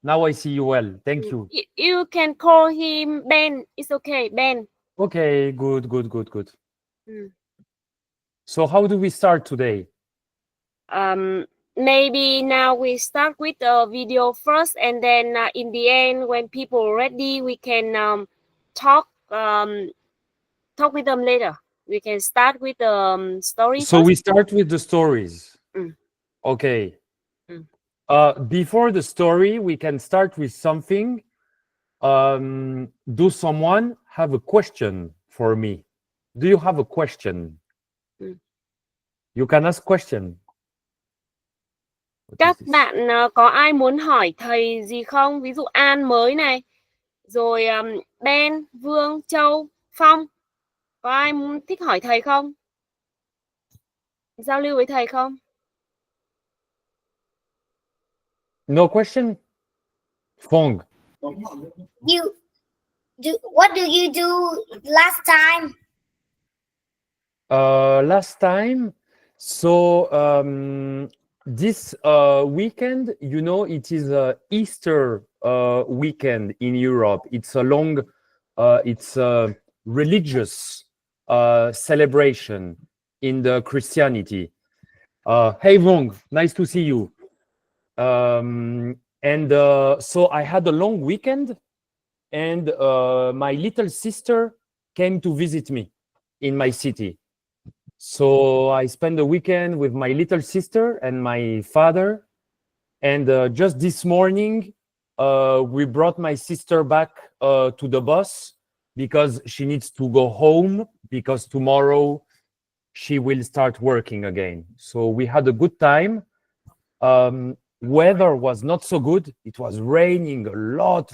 now I see you well. Thank you. You can call him Ben. It's okay, Ben. Okay, good. So how do we start today? Maybe now we start with the video first, and then in the end, when people are ready, we can talk with them later. We can start with the story So first. we start with the stories. Okay. Before the story, we can start with something. Do someone have a question for me? Do you have a question? You can ask question. Các bạn có ai muốn hỏi thầy gì không? Ví dụ An mới này, rồi Ben, Vương, Châu, Phong. Có ai thích hỏi thầy không? Giao lưu với thầy không? No question? Phong. What do you do last time? Last time, so this weekend, you know, it is Easter weekend in Europe. It's a long, it's a religious celebration in the Christianity. Hey Vong, nice to see you. So I had a long weekend, and my little sister came to visit me in my city. So I spent the weekend with my little sister and my father. And just this morning, we brought my sister back to the bus because she needs to go home because tomorrow she will start working again. So we had a good time. Weather was not so good. It was raining a lot,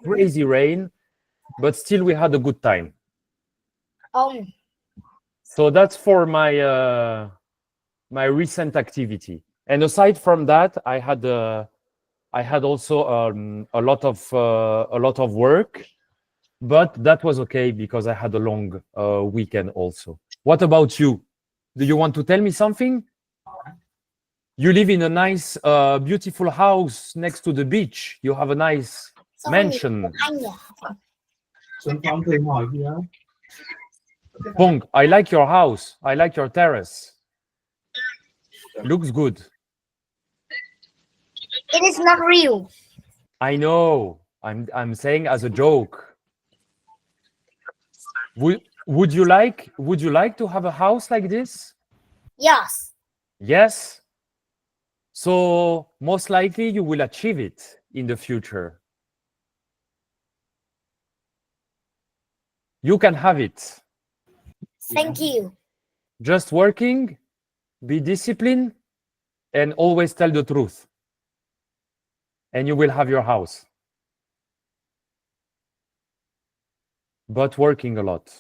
crazy rain, but still we had a good time. So that's for my my recent activity. And aside from that, I had also a lot of work, but that was okay because I had a long weekend also. What about you? Do you want to tell me something? You live in a nice, beautiful house next to the beach. You have a nice mansion. Pong, I like your house. I like your terrace. Looks good. It is not real. I know. I'm saying as a joke. Would you like to have a house like this? Yes. Yes. So most likely you will achieve it in the future. You can have it. Thank you. Just working, be disciplined, and always tell the truth. And you will have your house. But working a lot.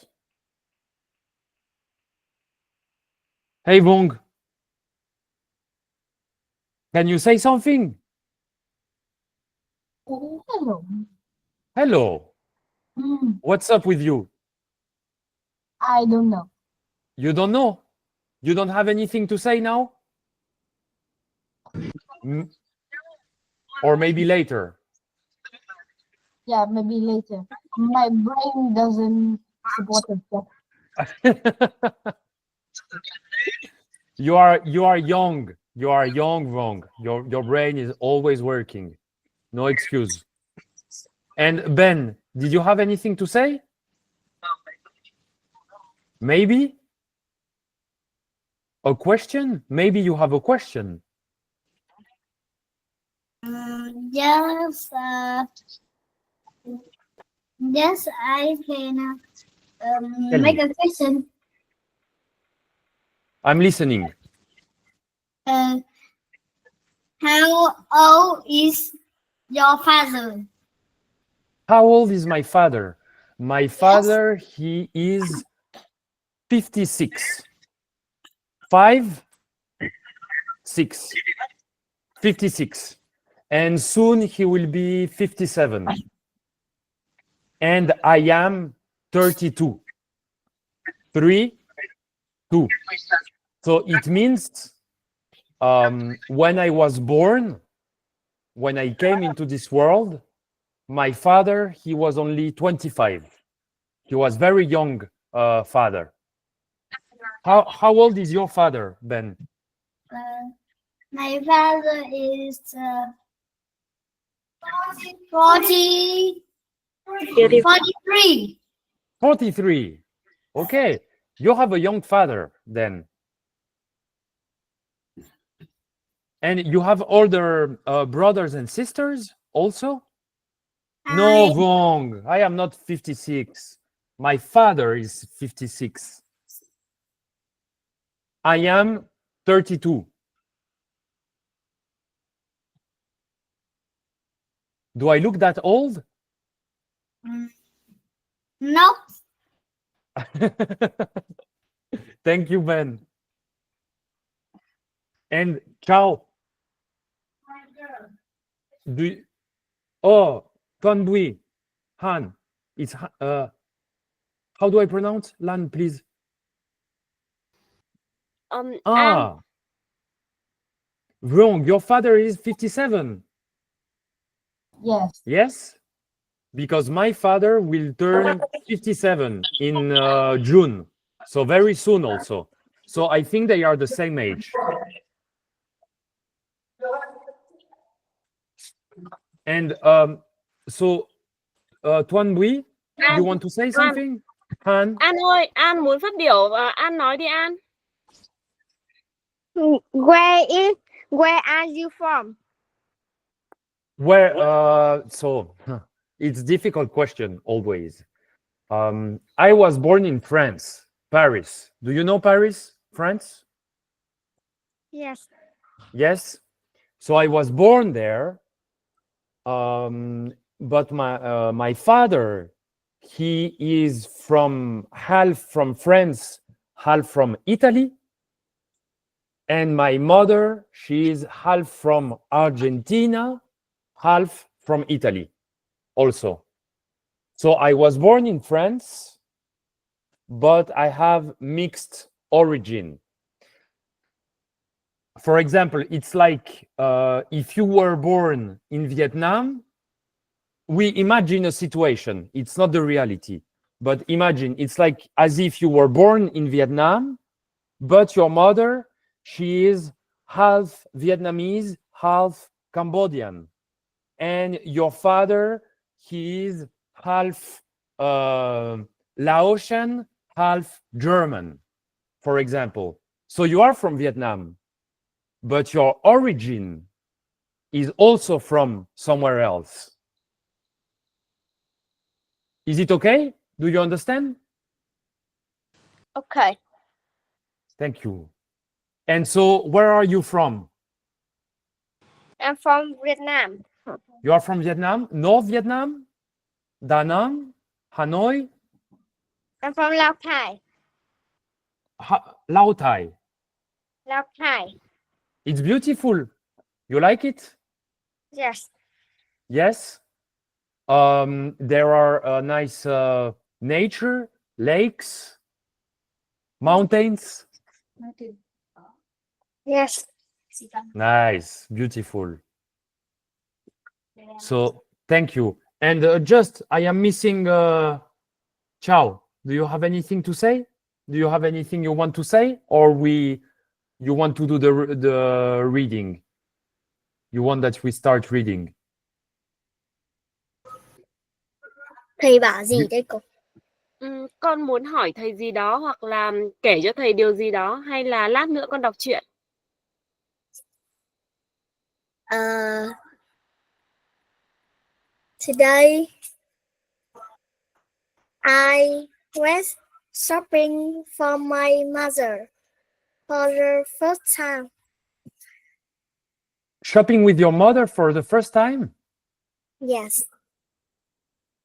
Hey, Vong. Can you say something? Hello. Hello. What's up with you? I don't know. You don't know? You don't have anything to say now? Or maybe later? Yeah, maybe later. My brain doesn't support it. You are young. You are young, Vong. Your brain is always working. No excuse. And Ben, did you have anything to say? Maybe? A question? Maybe you have a question. Yes. Yes, I can make a question. I'm listening. How old is your father? How old is my father? My father, he is 56. 56. And soon he will be 57. And I am 32. 3, 2. So it means when I was born, when I came into this world, my father, he was only 25. He was very young father. How old is your father, Ben? My father is 43. 43. Okay, you have a young father then. And you have older brothers and sisters also? No, wrong. I am not 56. My father is 56. I am 32. Do I look that old? No. Thank you, Ben. And ciao. Do you, oh, Tonbui, Han. It's how do I pronounce Lan, please? An. Wrong. Your father is 57. Yes. Yes, because my father will turn 57 in June, so very soon also. So I think they are the same age. And so Tuan Bui, you want to say something? Han? An ơi, An muốn phát biểu, An nói đi An. Where are you from? Where so it's difficult question always. I was born in France, Paris. Do you know Paris, France? Yes. Yes. So I was born there. But my father, he is from half from France, half from Italy. And my mother, she is half from Argentina, half from Italy also. So I was born in France, but I have mixed origin. For example, it's like if you were born in Vietnam, we imagine a situation. It's not the reality, but imagine it's like as if you were born in Vietnam, but your mother, she is half Vietnamese, half Cambodian. And your father, he is half Laotian, half German, for example. So you are from Vietnam, but your origin is also from somewhere else. Is it okay? Do you understand? Okay. Thank you. And so where are you from? I'm from Vietnam. You are from Vietnam? North Vietnam? Da Nang? Hanoi? I'm from Lao Cai. Lao Thai. Lao Cai. It's beautiful. You like it? Yes. Yes. There are nice nature, lakes, mountains. Yes. Nice, beautiful. So thank you. And just I am missing Ciao. Do you have anything to say? Do you have anything you want to say, or you want to do the reading? You want that we start reading? Thầy bảo gì đấy cô? Con muốn hỏi thầy gì đó hoặc là kể cho thầy điều gì đó, hay là lát nữa con đọc truyện? Today I went shopping for my mother for the first time. Shopping with your mother for the first time? Yes.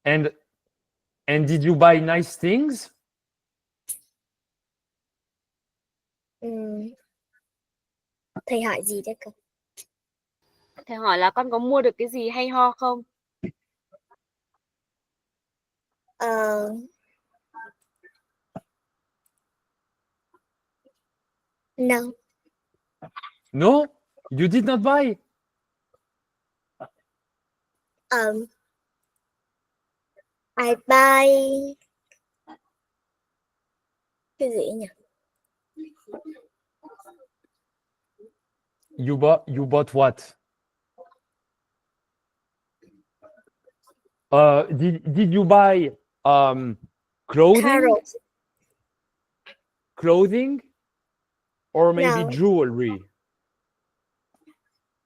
And did you buy nice things? Thầy hỏi gì đấy cô? Thầy hỏi là con có mua được cái gì hay ho không? No. No, you did not buy. I buy cái gì nhỉ? You bought what? Did you buy Carrots. clothing, or maybe No. jewelry,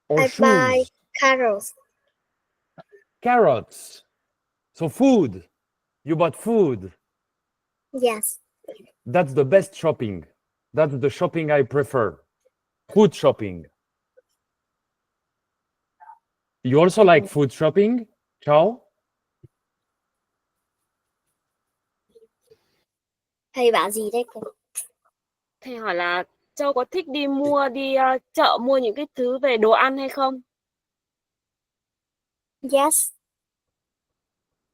or I shoes? buy carrots. Carrots. So food. You bought food. Yes. That's the best shopping. That's the shopping I prefer. Food shopping. You also like food shopping, Chao? Thầy bảo gì đấy? Thầy hỏi là Châu có thích đi chợ mua những cái thứ về đồ ăn hay không? Yes.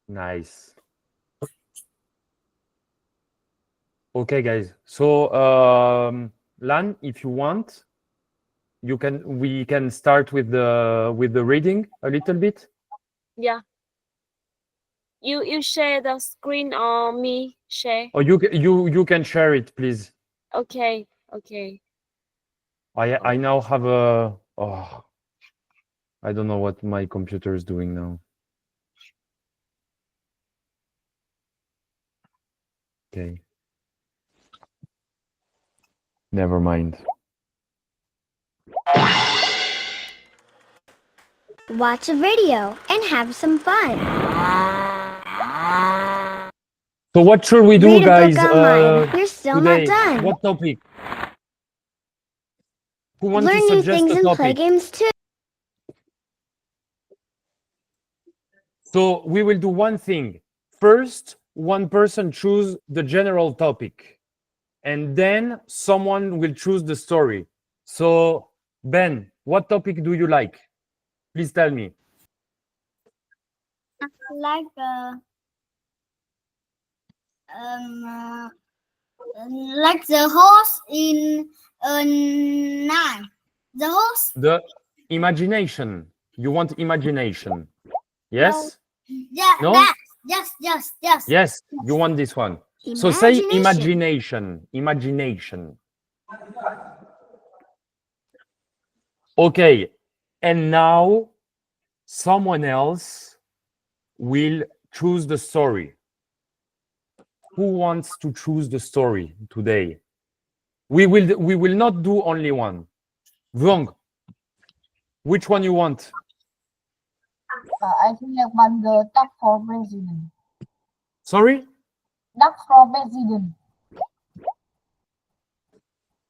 Nice. Okay, guys. So, Lan, if you want, we can start with the reading a little bit. Yeah. You share the screen or me share? Or you can share it, please. Okay. Okay. I now have a I don't know what my computer is doing now. Okay. Never mind. Watch a video and have some fun. So what should we do, Read a guys? book online. You're still Today, not done. what topic? Who wants Learn to new suggest things a and play topic? games too. So we will do one thing. First, one person choose the general topic, and then someone will choose the story. So, Ben, what topic do you like? Please tell me. Like the horse in nine. The horse. The imagination. You want imagination? Yes? Yeah. No? That. Yes. Yes, you want this one. So say imagination. Imagination. Okay. And now someone else will choose the story. Who wants to choose the story today? We will not do only one. Wrong. Which one you want? I think I want the duck for president. Sorry? Duck for president.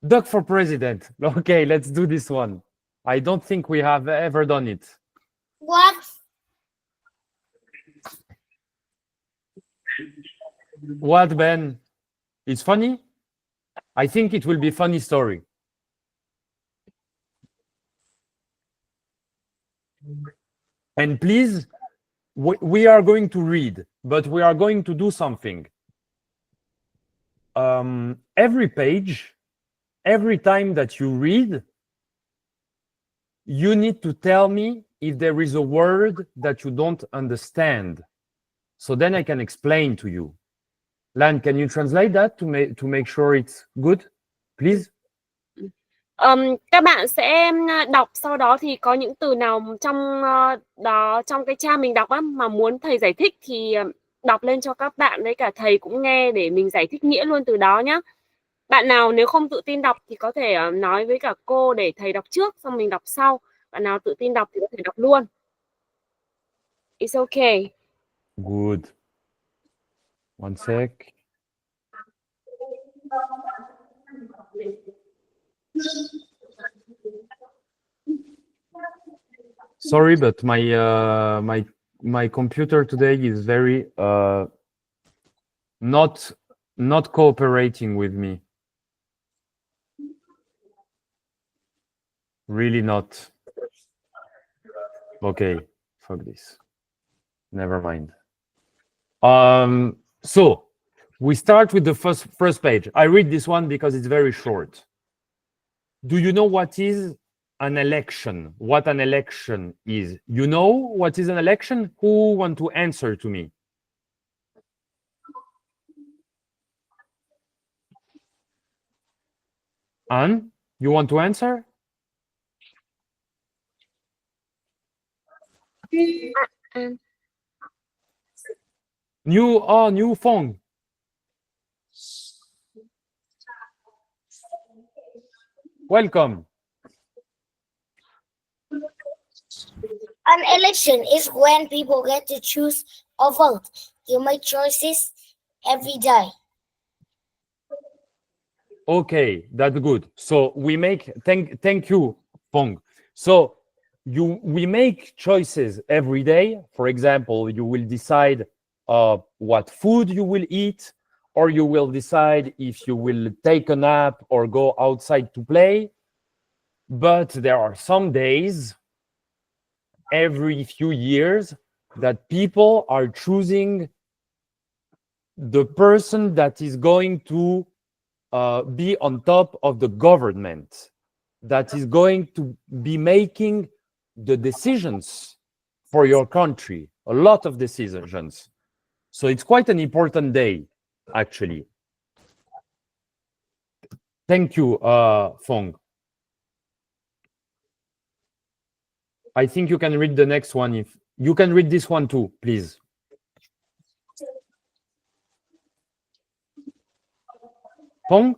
Duck for president. Okay, let's do this one. I don't think we have ever done it. What? What, Ben? It's funny? I think it will be a funny story. And please, we are going to read, but we are going to do something. Every page, every time that you read, you need to tell me if there is a word that you don't understand. So then I can explain to you. Lan, can you translate that to make sure it's good, please? Các bạn sẽ đọc, sau đó thì có những từ nào trong cái trang mình đọc á mà muốn thầy giải thích thì đọc lên cho các bạn, với cả thầy cũng nghe để mình giải thích nghĩa luôn từ đó nhá. Bạn nào nếu không tự tin đọc thì có thể nói với cả cô để thầy đọc trước xong mình đọc sau. Bạn nào tự tin đọc thì có thể đọc luôn. It's okay. Good. One sec. Sorry, but my computer today is very not cooperating with me. Really not. Okay, fuck this. Never mind. So we start with the first page. I read this one because it's very short. Do you know what is an election, what an election is. You know what is an election? Who want to answer to me? Anne, you want to answer? New phone. Welcome. An election is when people get to choose or vote. You make choices every day. Okay, that's good. So we make thank you, Pong. So we make choices every day. For example, you will decide what food you will eat, or you will decide if you will take a nap or go outside to play. But there are some days every few years that people are choosing the person that is going to be on top of the government, that is going to be making the decisions for your country, a lot of decisions. So it's quite an important day, actually. Thank you, Fong. I think you can read the next one. If you can read this one too, please. Fong?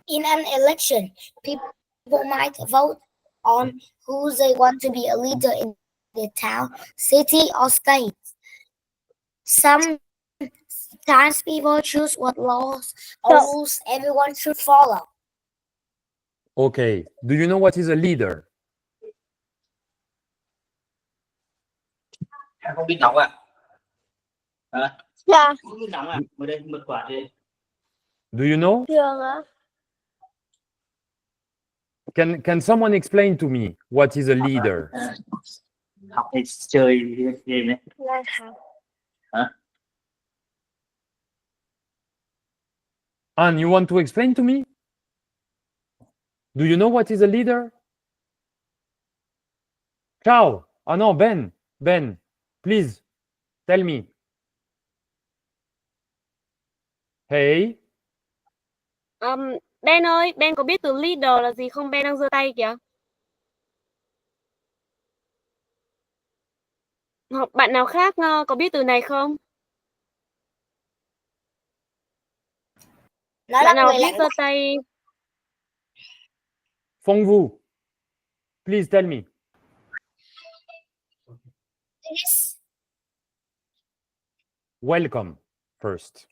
In an election, people might vote on who they want to be a leader in the town, city, or state. Sometimes people choose what laws or rules everyone should follow. Okay. Do you know what is a leader? Em không biết đọc à? Hả? Dạ. Không biết đọc à? Ngồi đây bật quạt đi. Do you know? Trường ạ. Can someone explain to me what is a leader? Học hay chơi game đấy? Là học. Hả? Anne, you want to explain to me? Do you know what is a leader? Ciao. Ah no, Ben, please tell me. Hey. Ben ơi, Ben có biết từ leader là gì không? Ben đang giơ tay kìa. Hoặc bạn nào khác có biết từ này không? Nó là Bạn nào người biết lãnh giơ đạo. tay? Fong Vu, please tell me. Yes. Welcome first.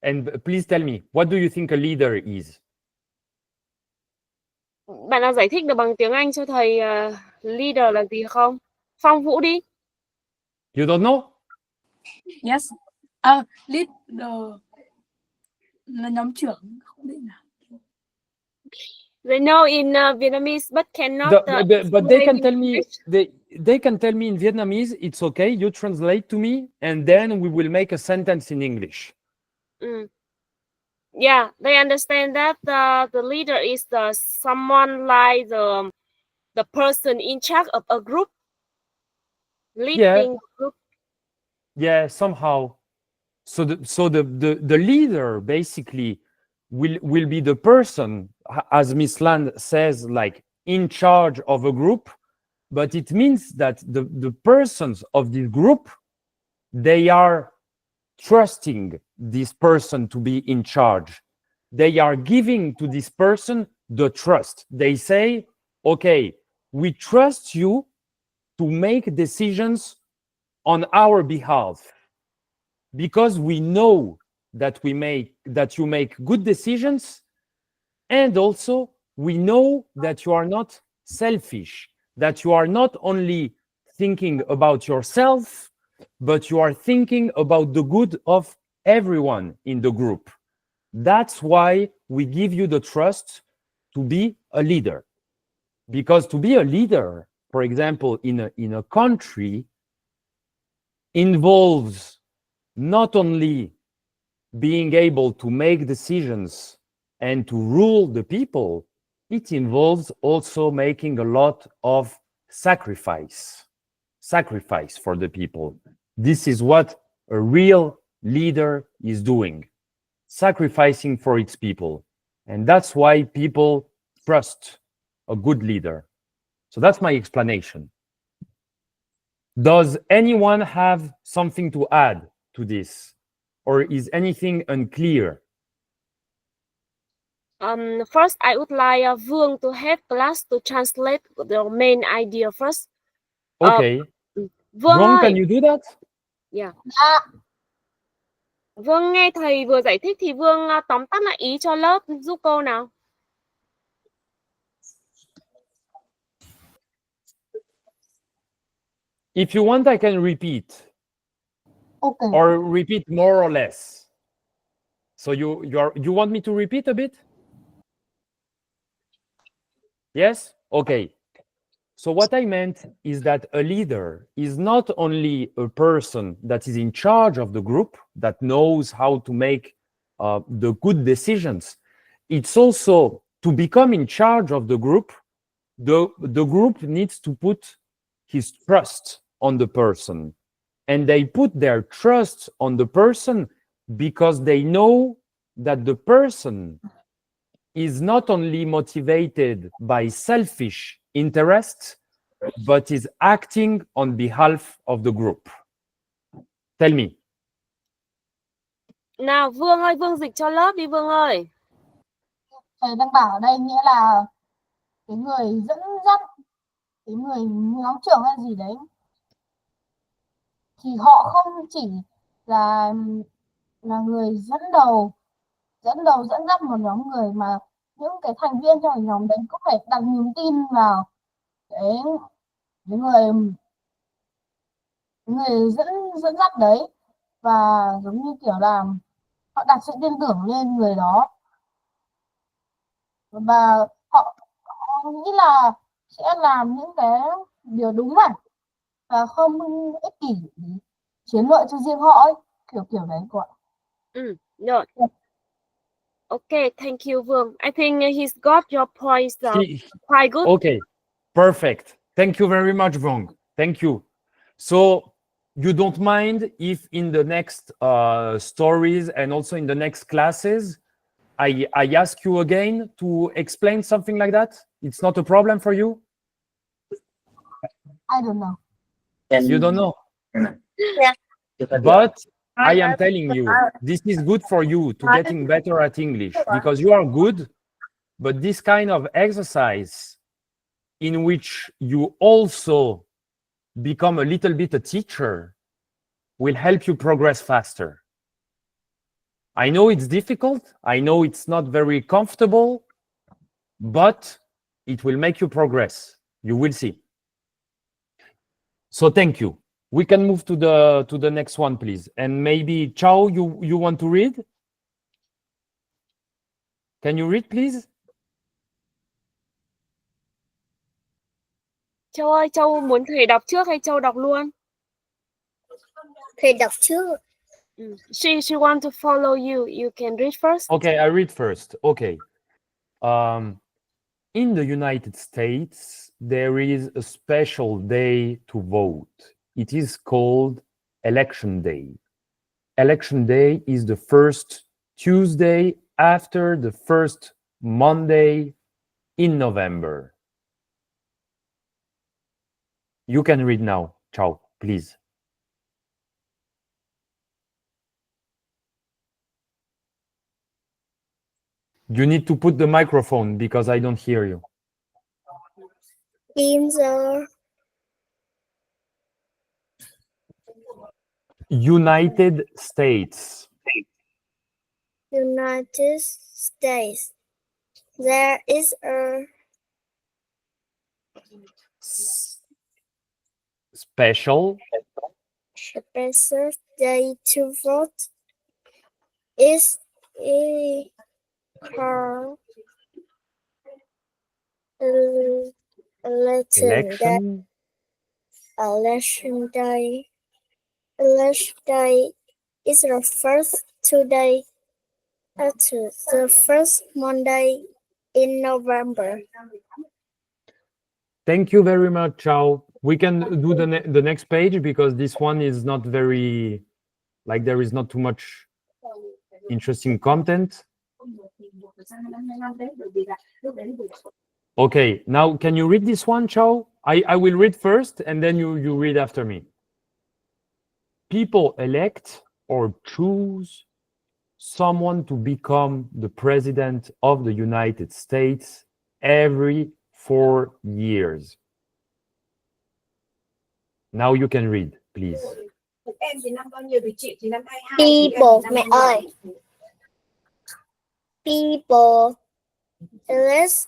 And please tell me, what do you think a leader is? Bạn nào giải thích được bằng tiếng Anh cho thầy leader là gì không? Phong Vũ đi. You don't know? Yes. Leader là nhóm trưởng, không biết nào. They know in Vietnamese but cannot. But they can tell me. They can tell me in Vietnamese. It's okay. You translate to me, and then we will make a sentence in English. Yeah, they understand that the leader is someone like the person in charge of a group, leading group. Yeah, somehow. So the leader basically will be the person, as Miss Land says, like in charge of a group, but it means that the persons of this group, they are trusting this person to be in charge. They are giving to this person the trust. They say, okay, we trust you to make decisions on our behalf, because we know that you make good decisions, and also we know that you are not selfish, that you are not only thinking about yourself, but you are thinking about the good of everyone in the group. That's why we give you the trust to be a leader. Because to be a leader, for example, in a country, involves not only being able to make decisions and to rule the people, it involves also making a lot of sacrifice for the people. This is what a real leader is doing, sacrificing for its people. And that's why people trust a good leader. So that's my explanation. Does anyone have something to add to this? Or is anything unclear? First, I would like Vương to have class to translate the main idea first. Okay. Vương Ron, ơi, can you do that? yeah. Vương nghe thầy vừa giải thích thì Vương tóm tắt lại ý cho lớp giúp cô nào. If you want, I can repeat. Okay. Or repeat more or less. So you want me to repeat a bit? Yes? Okay. So what I meant is that a leader is not only a person that is in charge of the group, that knows how to make the good decisions. It's also to become in charge of the group. The group needs to put his trust on the person. And they put their trust on the person because they know that the person is not only motivated by selfish interests, but is acting on behalf of the group. Tell me. Nào Vương ơi, Vương dịch cho lớp đi Vương ơi. Thầy đang bảo ở đây nghĩa là cái người dẫn dắt, cái người nhóm trưởng hay gì đấy, thì họ không chỉ là người dẫn dắt một nhóm người, mà những cái thành viên trong nhóm đấy cũng phải đặt niềm tin vào cái người dẫn dắt đấy, và giống như kiểu là họ đặt sự tin tưởng lên người đó, và họ nghĩ là sẽ làm những cái điều đúng đắn và không ích kỷ chiến lợi cho riêng họ ấy, kiểu đấy của. Rồi. Okay, thank you Vương. I think he's got your points quite good. Okay, perfect. Thank you very much, Vong. Thank you. So you don't mind if in the next stories and also in the next classes, I ask you again to explain something like that? It's not a problem for you? I don't know. You don't know? Yeah. But I am telling you, this is good for you to getting better at English because you are good, but this kind of exercise in which you also become a little bit a teacher will help you progress faster. I know it's difficult. I know it's not very comfortable, but it will make you progress. You will see. So thank you. We can move to the next one, please. And maybe Chao, you want to read? Can you read, please? Châu ơi, Châu muốn thầy đọc trước hay Châu đọc luôn? Thầy đọc trước. She want to follow you. You can read first. Okay, I read first. Okay. In the United States, there is a special day to vote. It is called Election Day. Election Day is the first Tuesday after the first Monday in November. You can read now, Chao, please. You need to put the microphone because I don't hear you. In the United States. United States, there is a Special special day to vote. Is a election day. Election day. Election day is the first Tuesday After the first Monday in November. Thank you very much, Chao. We can do the next page because this one is not very, like there is not too much interesting content. Okay, now can you read this one, Chao? I will read first and then you read after me. People elect or choose someone to become the president of the United States every 4 years. Now you can read, please. People, mẹ ơi. People elect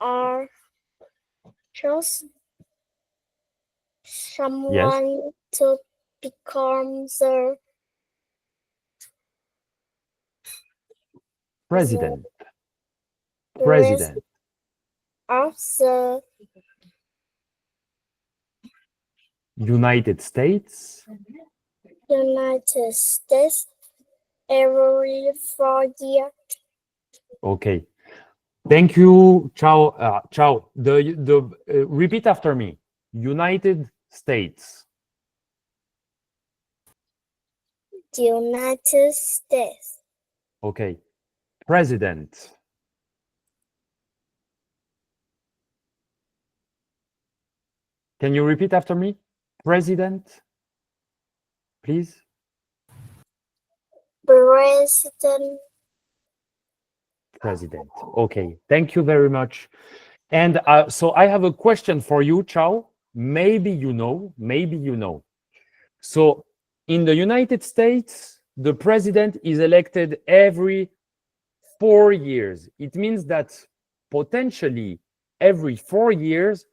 or choose someone to become the President. president of the United States United States every 4 years. Okay. Thank you, Chao. Chao. Repeat after me. United States. United States. Okay. President. Can you repeat after me? President, please. President. Okay. Thank you very much. And so I have a question for you, Chao. Maybe you know, maybe you know. So in the United States, the president is elected every 4 years. It means that potentially every 4 years,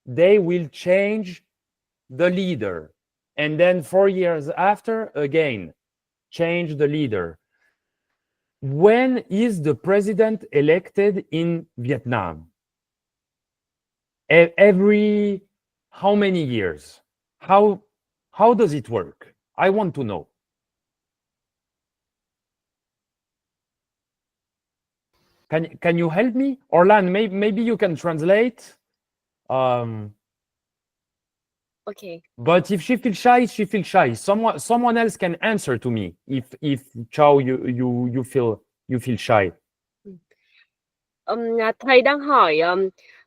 they will change the leader. And then 4 years after, again, change the leader. When is the president elected in Vietnam? Every how many years? How does it work? I want to know. Can you help me? Orlan, maybe you can translate. Okay. But if she feels shy, she feels shy. Someone else can answer to me if Chao you feel shy. Thầy đang hỏi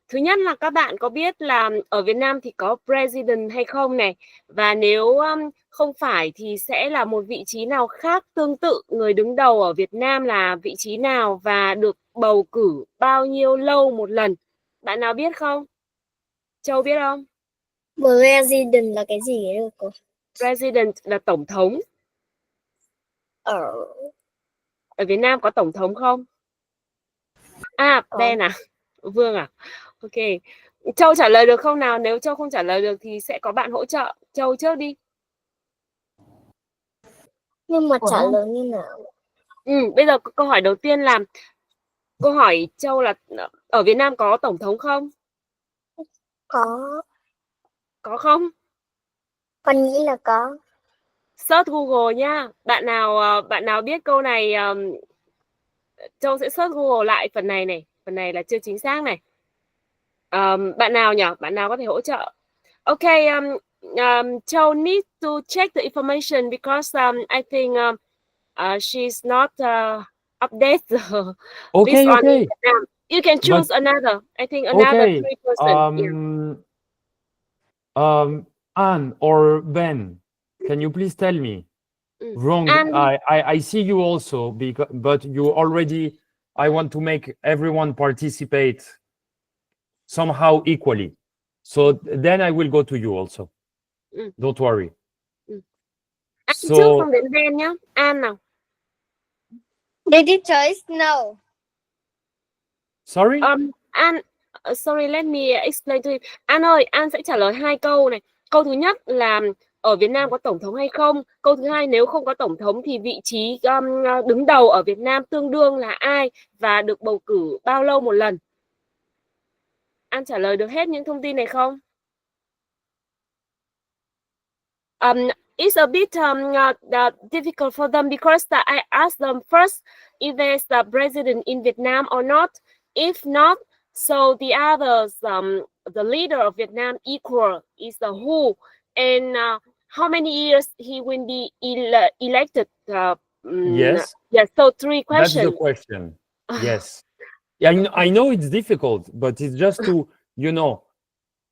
thứ nhất là các bạn có biết là ở Việt Nam thì có president hay không này, và nếu không phải thì sẽ là một vị trí nào khác tương tự người đứng đầu ở Việt Nam là vị trí nào và được bầu cử bao nhiêu lâu một lần? Bạn nào biết không? Châu biết không? President là cái gì ấy cô? President là tổng thống. Ở Việt Nam có tổng thống không? Ben à? Vương à? Ok. Châu trả lời được không nào? Nếu Châu không trả lời được thì sẽ có bạn hỗ trợ. Châu trước đi. Nhưng mà trả lời như nào? Bây giờ câu hỏi đầu tiên là câu hỏi Châu là ở Việt Nam có tổng thống không? Có. Có không? Con nghĩ là có. Search Google nhá. Bạn nào biết câu này, Châu sẽ search Google lại phần này này. Phần này là chưa chính xác này. Bạn nào nhỉ? Bạn nào có thể hỗ trợ? Okay, Châu need to check the information because I think she's not updated. Okay, this okay. You can choose another. I think another Okay. 3 person. Anne or Ben, can you please tell me? Wrong. I see you also, but you already. I want to make everyone participate somehow equally. So then I will go to you also. Don't worry. So trước không đến Ben nhá. An nào. Did you choice? No. Sorry? An, sorry, let me explain to you. An ơi, An sẽ trả lời 2 câu này. Câu thứ nhất là ở Việt Nam có tổng thống hay không? Câu thứ hai, nếu không có tổng thống thì vị trí đứng đầu ở Việt Nam tương đương là ai và được bầu cử bao lâu một lần? An trả lời được hết những thông tin này không? it's a bit difficult for them because I asked them first if there's the president in Vietnam or not. If not, so the others, the leader of Vietnam equal is the who, and how many years he will be elected? Yes. Yes. So 3 That's questions. the question. Yes. Yeah, I know it's difficult, but it's just to,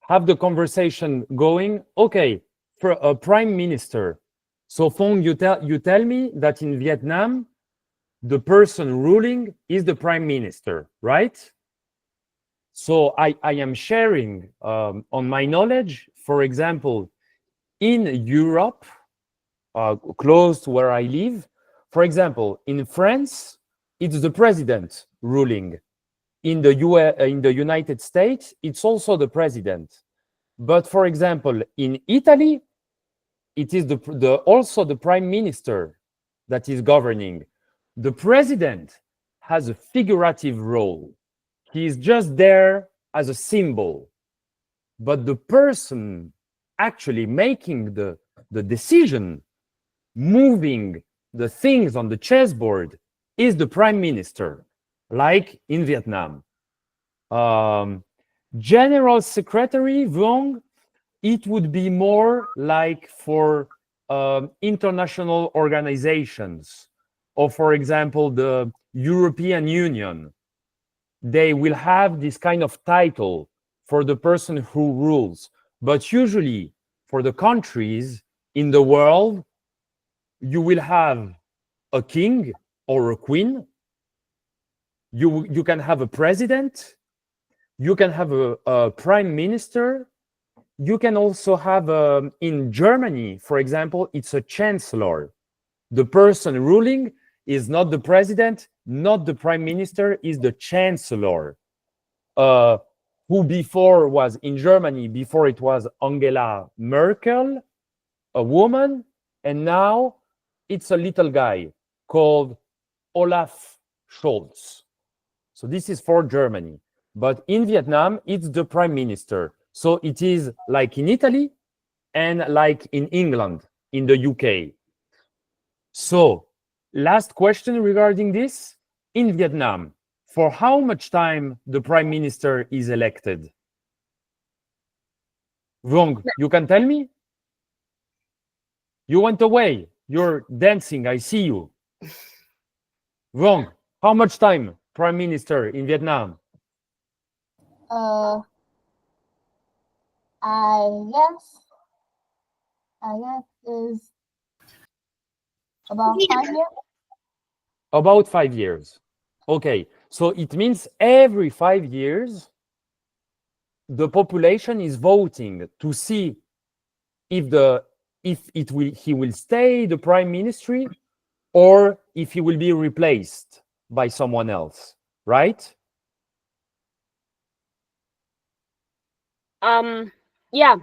have the conversation going. Okay, for a prime minister. So Phong, you tell me that in Vietnam, the person ruling is the prime minister, right? So I am sharing on my knowledge. For example, in Europe, close to where I live, for example, in France, it's the president ruling. In the United States, it's also the president. But for example, in Italy, it is also the prime minister that is governing. The president has a figurative role. He is just there as a symbol. But the person actually making the decision, moving the things on the chessboard, is the prime minister, like in Vietnam. General Secretary, Vuong, it would be more like for international organizations, or for example, the European Union. They will have this kind of title for the person who rules. But usually for the countries in the world, you will have a king or a queen. You can have a president. You can have a prime minister. You can also have, in Germany, for example, it's a chancellor. The person ruling is not the president, not the prime minister, is the chancellor, who before was in Germany, before it was Angela Merkel, a woman, and now it's a little guy called Olaf Scholz. So this is for Germany. But in Vietnam, it's the prime minister. So it is like in Italy and like in England, in the UK. So last question regarding this. In Vietnam, for how much time the prime minister is elected? Vuong, you can tell me? You went away. You're dancing. I see you. Vuong, how much time prime minister in Vietnam? I guess is about 5 years. About 5 years. Okay, so it means every 5 years, the population is voting to see if he will stay the prime ministry or if he will be replaced by someone else, right? Yeah,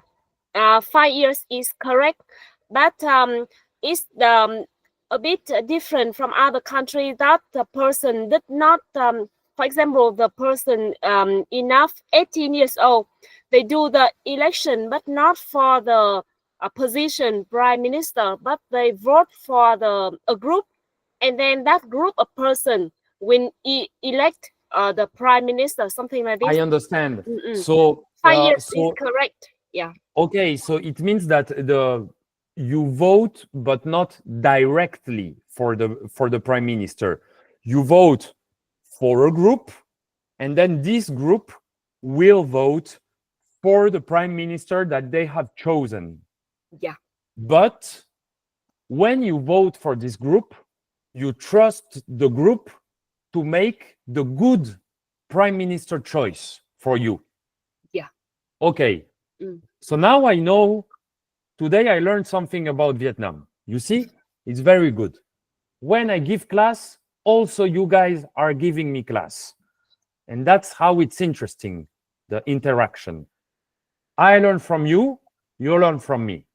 5 years is correct, but it's a bit different from other countries that the person did not, for example, the person enough 18 years old, they do the election, but not for the position prime minister, but they vote for a group, and then that group of person will elect the prime minister, something like this. I understand. So 5 years is correct. Yeah. Okay, so it means that you vote, but not directly for the prime minister. You vote for a group, and then this group will vote for the prime minister that they have chosen. Yeah. But when you vote for this group, you trust the group to make the good prime minister choice for you. Yeah. Okay. So now I know, today I learned something about Vietnam. You see, it's very good. When I give class, also you guys are giving me class. And that's how it's interesting, the interaction. I learn from you, you learn from me.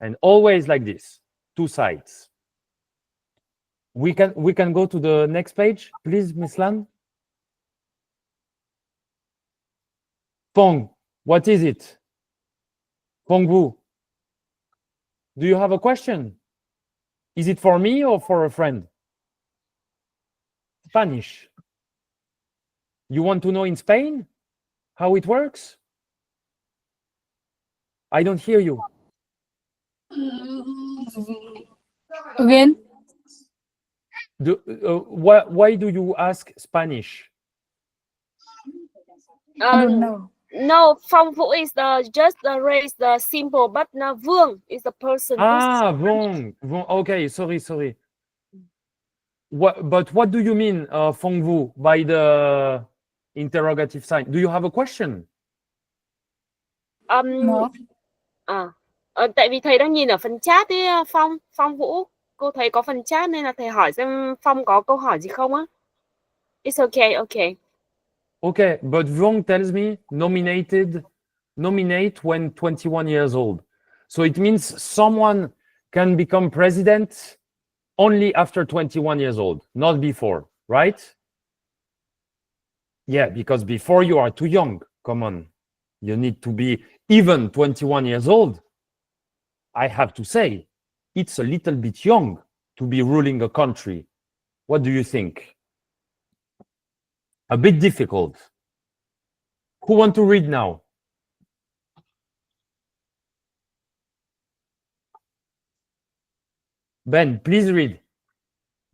And always like this, 2 sides. We can go to the next page, please, Miss Lan. Phong, what is it? Phong Vu. Do you have a question? Is it for me or for a friend? Spanish. You want to know in Spain how it works? I don't hear you. Again? Why do you ask Spanish? I don't know. No, Phong Vũ is just raise the simple, but Vương is the person. Ah, Vong. Okay, sorry. But what do you mean, Phong Vu, by the interrogative sign? Do you have a question? No. Tại vì thầy đang nhìn ở phần chat ấy, Phong Vũ. Cô thấy có phần chat nên là thầy hỏi xem Phong có câu hỏi gì không á. It's okay, okay. Okay, but Vong tells me nominate when 21 years old. So it means someone can become president only after 21 years old, not before, right? Yeah, because before you are too young. Come on. You need to be even 21 years old. I have to say, it's a little bit young to be ruling a country. What do you think? A bit difficult. Who want to read now? Ben, please read.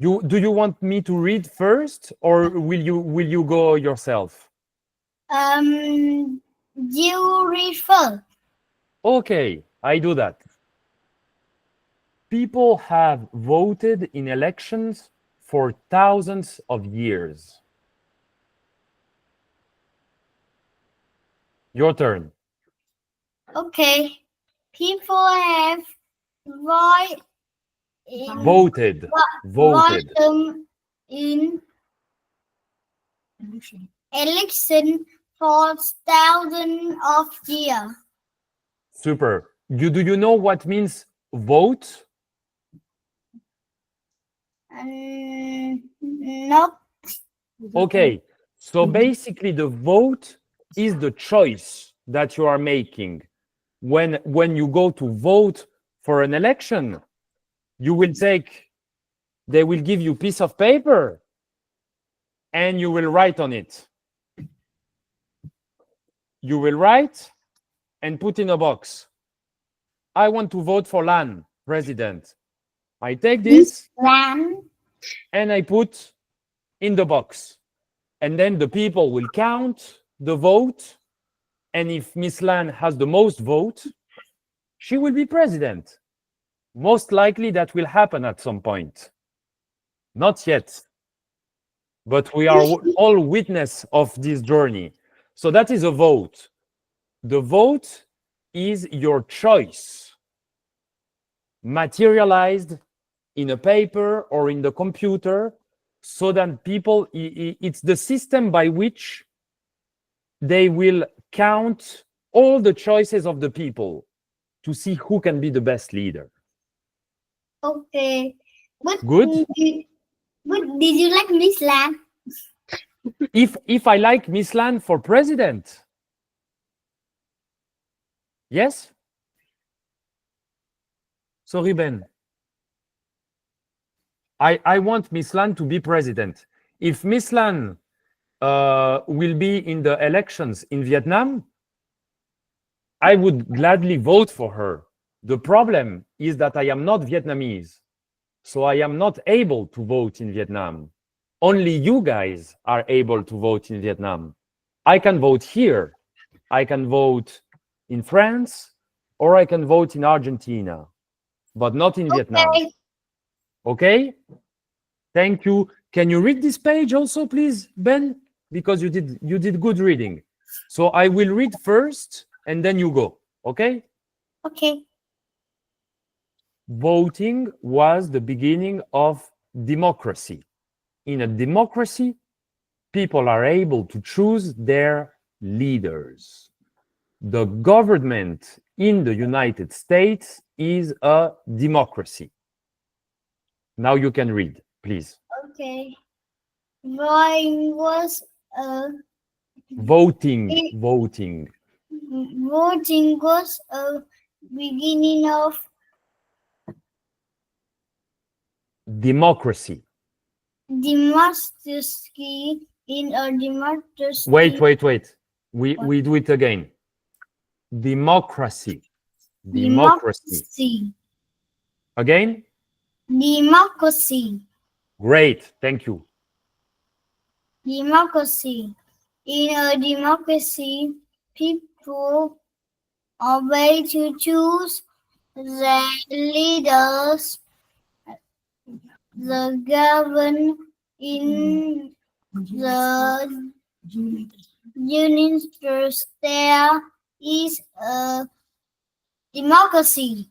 Do you want me to read first, or will you go yourself? You read first. Okay, I do that. People have voted in elections for thousands of years. Your turn. Okay. People have voted Voted. in election for thousands of years. Super. Do you know what means vote? No. Okay. So basically the vote is the choice that you are making. When you go to vote for an election, they will give you a piece of paper and you will write on it. You will write and put in a box. I want to vote for Lan, president. I take this Lan. and I put in the box. And then the people will count the vote. And if Miss Lan has the most vote, she will be president. Most likely that will happen at some point. Not yet. But we are all witness of this journey. So that is a vote. The vote is your choice, materialized in a paper or in the computer, so that people, it's the system by which they will count all the choices of the people to see who can be the best leader. Okay. Good. But did you like Miss Lan? If I like Miss Lan for president, yes. Sorry, Ben. I want Miss Lan to be president. If Miss Lan will be in the elections in Vietnam, I would gladly vote for her. The problem is that I am not Vietnamese, so I am not able to vote in Vietnam. Only you guys are able to vote in Vietnam. I can vote here. I can vote in France, or I can vote in Argentina, but not in Vietnam. Okay? Thank you. Can you read this page also, please, Ben? Because you did good reading. So I will read first, and then you go. Okay? Okay. Voting was the beginning of democracy. In a democracy, people are able to choose their leaders. The government in the United States is a democracy. Now you can read, please. Okay. Voting was a Voting. Voting was a beginning of Democracy. Democracy. In a democracy. Wait. We do it again. Democracy. Democracy. Again? Democracy. Great, thank you. Democracy. In a democracy, people obey to choose their leaders. The government in the United States is a democracy.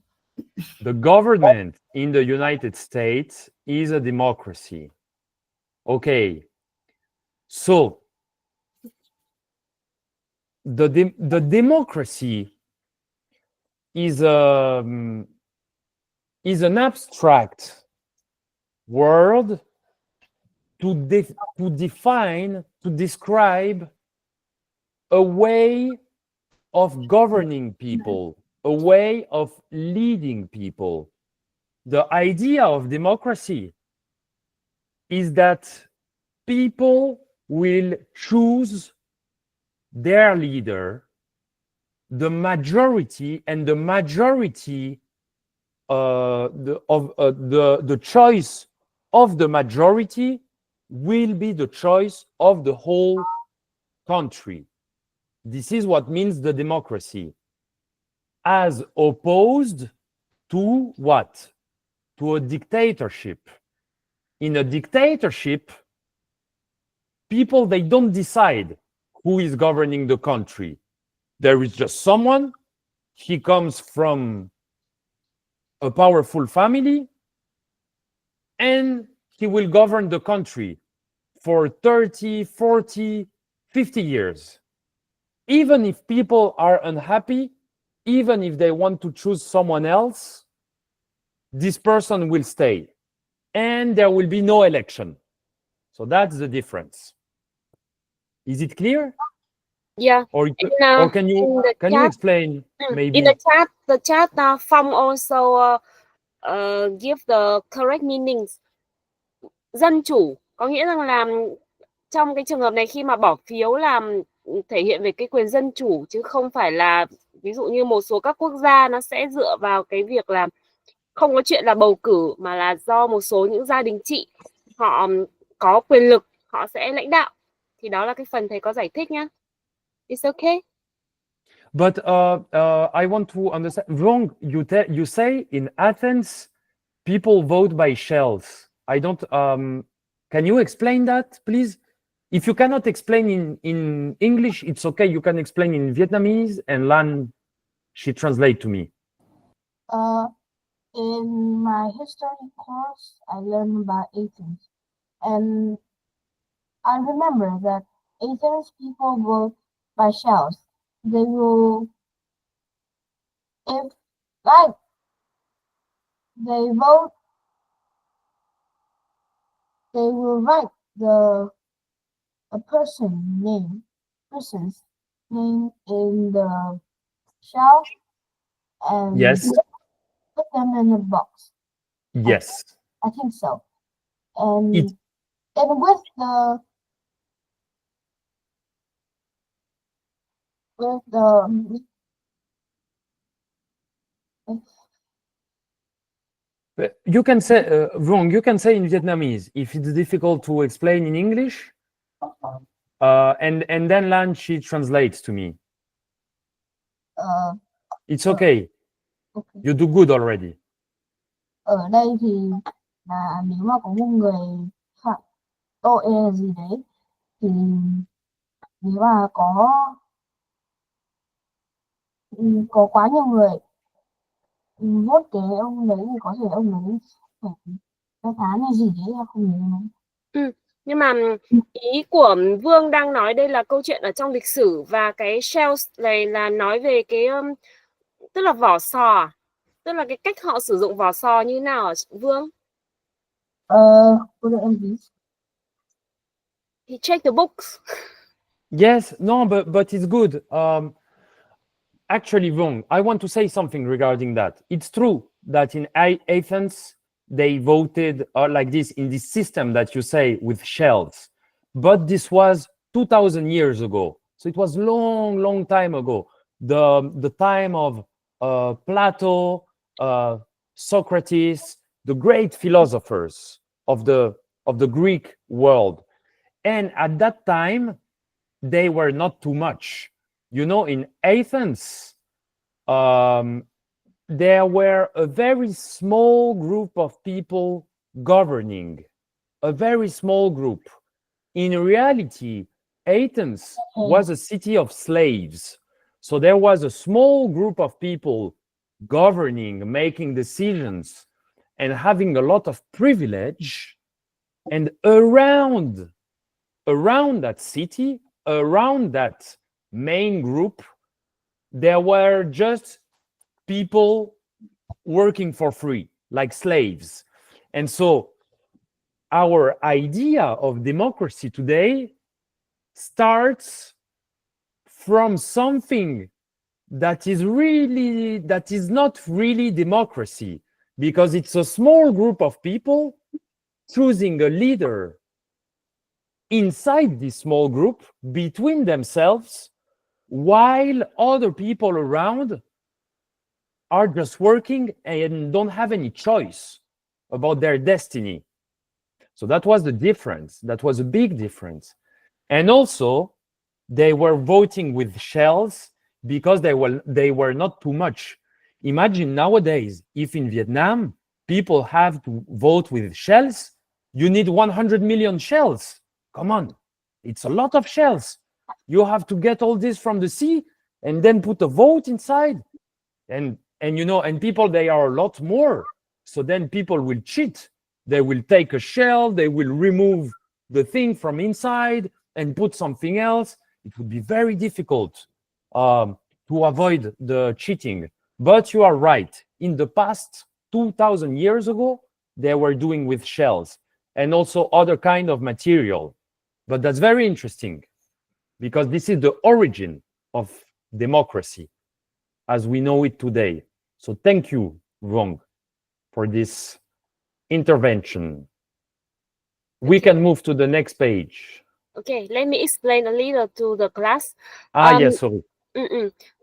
The government in the United States is a democracy. Okay. So the democracy is an abstract word to define, to describe a way of governing people, a way of leading people. The idea of democracy is that people will choose their leader, the majority, and the majority the choice of the majority will be the choice of the whole country. This is what means the democracy, as opposed to what? To a dictatorship. In a dictatorship, people, they don't decide who is governing the country. There is just someone, he comes from a powerful family, and he will govern the country for 30, 40, 50 years. Even if people are unhappy, even if they want to choose someone else, this person will stay, and there will be no election. So that's the difference. Is it clear? Yeah. Or can you explain maybe? In the chat Phong also give the correct meanings. Dân chủ có nghĩa rằng là trong cái trường hợp này khi mà bỏ phiếu là thể hiện về cái quyền dân chủ, chứ không phải là ví dụ như một số các quốc gia nó sẽ dựa vào cái việc là không có chuyện là bầu cử, mà là do một số những gia đình trị họ có quyền lực, họ sẽ lãnh đạo. Thì đó là cái phần thầy có giải thích nhá. It's okay. But I want to understand. Wrong. You say in Athens, people vote by shells. I don't. Can you explain that, please? If you cannot explain in English, it's okay. You can explain in Vietnamese, and Lan, she translate to me. In my history course, I learned about Athens, and I remember that Athens people vote by shells. They will, if like they vote, they will write a person's name in the shell and Yes. put them in a box. Yes. I think so. And with You can say wrong. You can say in Vietnamese if it's difficult to explain in English. And then Lan, she translates to me. It's okay. Okay. You do good already. Ở đây thì là nếu mà có một người phạm tội hay gì đấy thì nếu mà có quá nhiều người vote cái ông đấy thì có thể ông ấy phải phá án hay gì đấy, không nhớ. Nhưng mà ý của Vương đang nói đây là câu chuyện ở trong lịch sử, và cái shells này là nói về cái tức là vỏ sò, tức là cái cách họ sử dụng vỏ sò như nào hả Vương? Cô đợi em tí. He checked the books. Yes, no, but it's good. Actually, Vương, I want to say something regarding that. It's true that in Athens, they voted like this in this system that you say with shells. But this was 2000 years ago. So it was long time ago. The time of Plato, Socrates, the great philosophers of the Greek world. And at that time, they were not too much. You know, in Athens, there were a very small group of people governing, a very small group. In reality, Athens was a city of slaves. So there was a small group of people governing, making decisions, and having a lot of privilege. And around that city, around that main group, there were just people working for free, like slaves. And so our idea of democracy today starts from something that is not really democracy, because it's a small group of people choosing a leader inside this small group between themselves, while other people around are just working and don't have any choice about their destiny. So that was the difference. That was a big difference. And also, they were voting with shells because they were not too much. Imagine nowadays, if in Vietnam, people have to vote with shells, you need 100 million shells. Come on, it's a lot of shells. You have to get all this from the sea and then put a vote inside. And you know, and people, they are a lot more. So then people will cheat. They will take a shell, they will remove the thing from inside and put something else. It would be very difficult to avoid the cheating. But you are right. In the past, 2000 years ago, they were doing with shells and also other kind of material. But that's very interesting, because this is the origin of democracy as we know it today. So thank you, Vuong, for this intervention. We can move to the next page. Okay, let me explain a little to the class. Yes, sorry.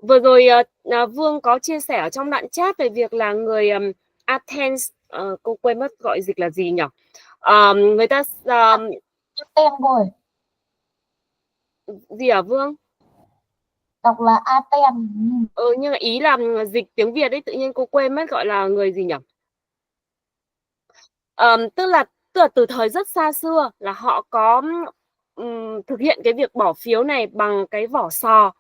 Vừa rồi Vuong có chia sẻ ở trong đoạn chat về việc là người Athens, cô quên mất gọi dịch là gì nhỉ? Người ta Aten rồi, gì ở Vuong? đọc là Aten. Nhưng mà ý là dịch tiếng Việt ấy, tự nhiên cô quên mất gọi là người gì nhỉ? Tức là từ thời rất xa xưa là họ có thực hiện cái việc bỏ phiếu này bằng cái vỏ sò.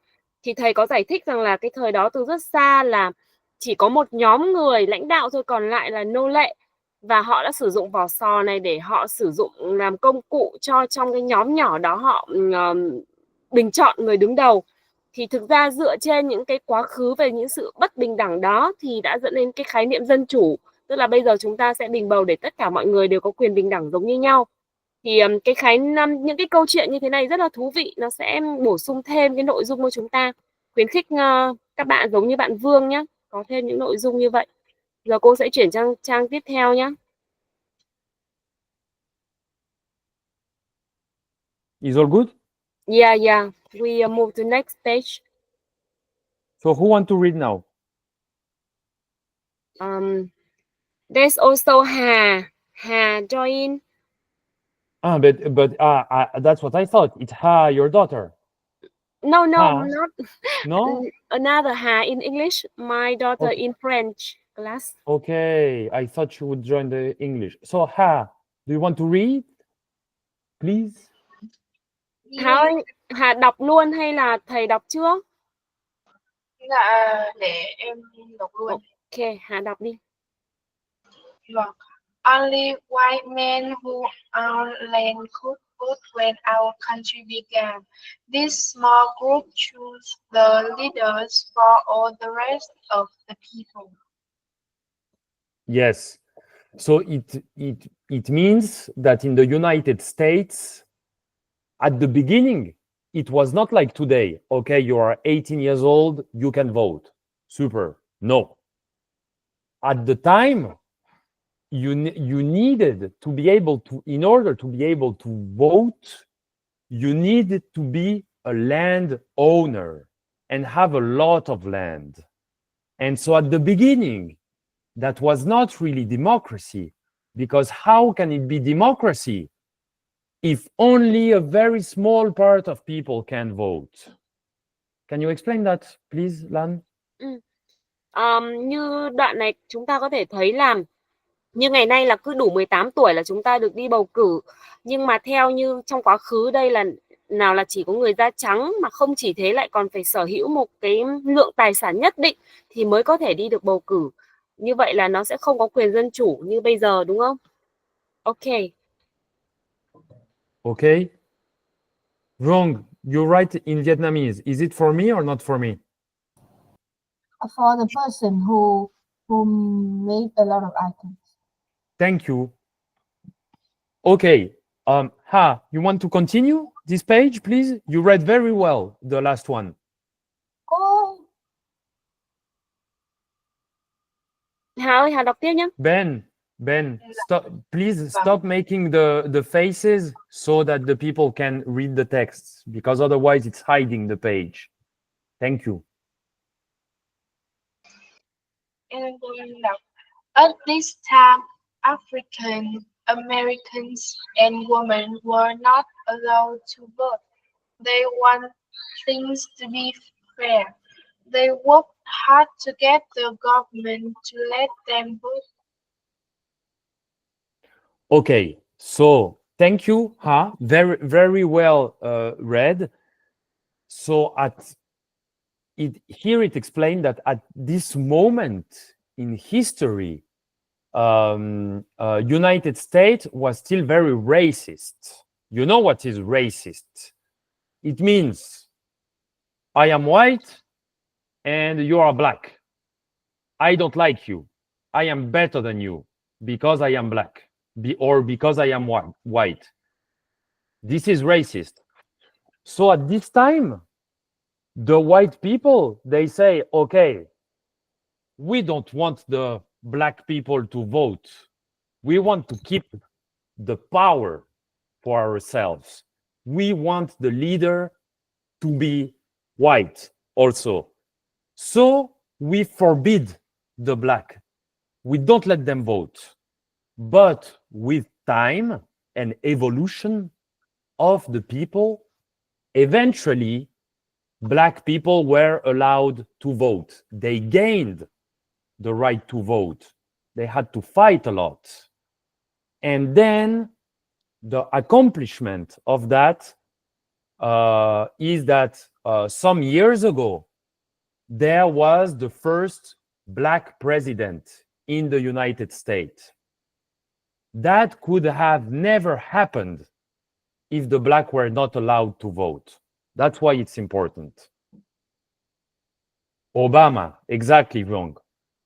Thì thầy có giải thích rằng là cái thời đó từ rất xa là chỉ có một nhóm người lãnh đạo thôi, còn lại là nô lệ, và họ đã sử dụng vỏ sò này để họ sử dụng làm công cụ cho trong cái nhóm nhỏ đó họ bình chọn người đứng đầu. Thì thực ra dựa trên những cái quá khứ về những sự bất bình đẳng đó thì đã dẫn đến cái khái niệm dân chủ, tức là bây giờ chúng ta sẽ bình bầu để tất cả mọi người đều có quyền bình đẳng giống như nhau. Thì những cái câu chuyện như thế này rất là thú vị, nó sẽ bổ sung thêm cái nội dung của chúng ta. Khuyến khích các bạn giống như bạn Vương nhé, có thêm những nội dung như vậy. Giờ cô sẽ chuyển sang trang tiếp theo nhé. Is all good? Yeah. We move to next page. So who want to read now? There's also Hà join. But that's what I thought. It's Ha, your daughter. No, Ha? not. No? Another Hà in English. My daughter in French class. Okay, I thought you would join the English. So Ha, do you want to read? Please. Hà đọc luôn hay là thầy đọc trước? Dạ, để em đọc luôn. Ok, Hà đọc đi. Vâng. Only white men who owned land could vote when our country began. This small group chose the leaders for all the rest of the people. Yes. So it means that in the United States, at the beginning, it was not like today. Okay, you are 18 years old, you can vote. Super. No. At the time, you needed to be able to, in order to be able to vote, you needed to be a land owner and have a lot of land. And so at the beginning, that was not really democracy, because how can it be democracy if only a very small part of people can vote? Can you explain that, please, Lan? Như đoạn này chúng ta có thể thấy là như ngày nay là cứ đủ 18 tuổi là chúng ta được đi bầu cử. Nhưng mà theo như trong quá khứ đây là nào là chỉ có người da trắng, mà không chỉ thế lại còn phải sở hữu một cái lượng tài sản nhất định thì mới có thể đi được bầu cử. Như vậy là nó sẽ không có quyền dân chủ như bây giờ, đúng không? Ok. Okay. Wrong. You write in Vietnamese. Is it for me or not for me? For the person who made a lot of items. Thank you. Okay. Ha, you want to continue this page, please? You read very well the last one. Cô Hà đọc tiếp nhé. Ben, stop, please stop making the faces so that the people can read the texts, because otherwise it's hiding the page. Thank you. And going down. At this time, African Americans and women were not allowed to vote. They want things to be fair. They worked hard to get the government to let them vote. Okay, so thank you, Ha. Very, very well read. So here it explained that at this moment in history, United States was still very racist. You know what is racist? It means I am white and you are black. I don't like you. I am better than you because I am black or because I am white. This is racist. So at this time, the white people, they say, okay, we don't want the black people to vote. We want to keep the power for ourselves. We want the leader to be white also. So we forbid the black. We don't let them vote. But with time and evolution of the people, eventually black people were allowed to vote. They gained the right to vote. They had to fight a lot. And then the accomplishment of that is that some years ago, there was the first black president in the United States. That could have never happened if the black were not allowed to vote. That's why it's important. Obama, exactly wrong.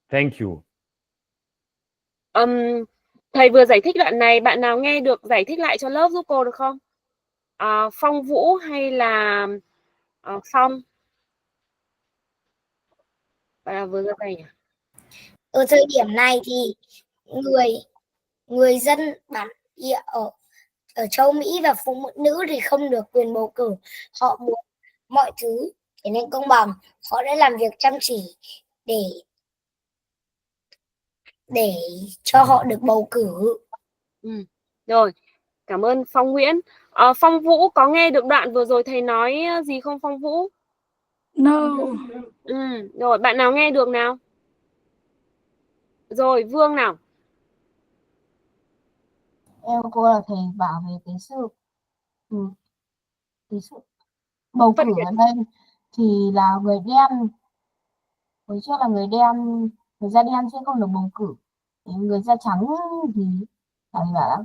Thank you. Thầy vừa giải thích đoạn này, bạn nào nghe được giải thích lại cho lớp giúp cô được không? Phong Vũ hay là Phong? Bạn nào vừa ra tay nhỉ? Ở thời điểm này thì người dân bản địa ở châu Mỹ và phụ nữ thì không được quyền bầu cử. Họ muốn mọi thứ trở nên công bằng. Họ đã làm việc chăm chỉ để cho họ được bầu cử. Rồi, cảm ơn Phong Nguyễn. Phong Vũ có nghe được đoạn vừa rồi thầy nói gì không Phong Vũ? No. Rồi, bạn nào nghe được nào? Rồi, Vương nào? em cô là thầy bảo về cái sự bầu cử ở đây thì là người đen, hồi trước là người da đen sẽ không được bầu cử. Thì người da trắng thì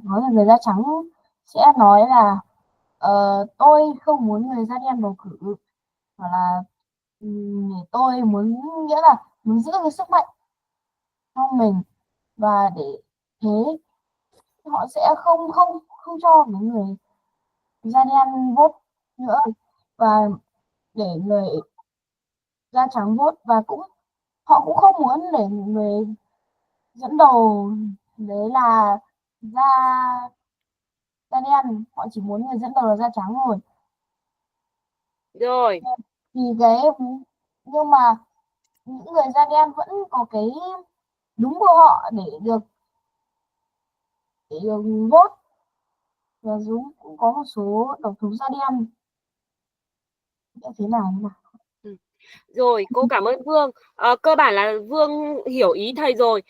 nói là người da trắng sẽ nói là tôi không muốn người da đen bầu cử, hoặc là tôi muốn, nghĩa là muốn giữ cái sức mạnh trong mình, và để thế họ sẽ không cho những người da đen vote nữa, và để người da trắng vote, và họ cũng không muốn để người dẫn đầu Đấy là da da đen, họ chỉ muốn người dẫn đầu là da trắng thôi. Rồi, Thì nhưng mà những người da đen vẫn có cái đúng của họ để được vote, và Dũng cũng có một số tổng thống da đen như thế nào. rồi, cô cảm ơn Vương. Cơ bản là Vương hiểu ý thầy rồi.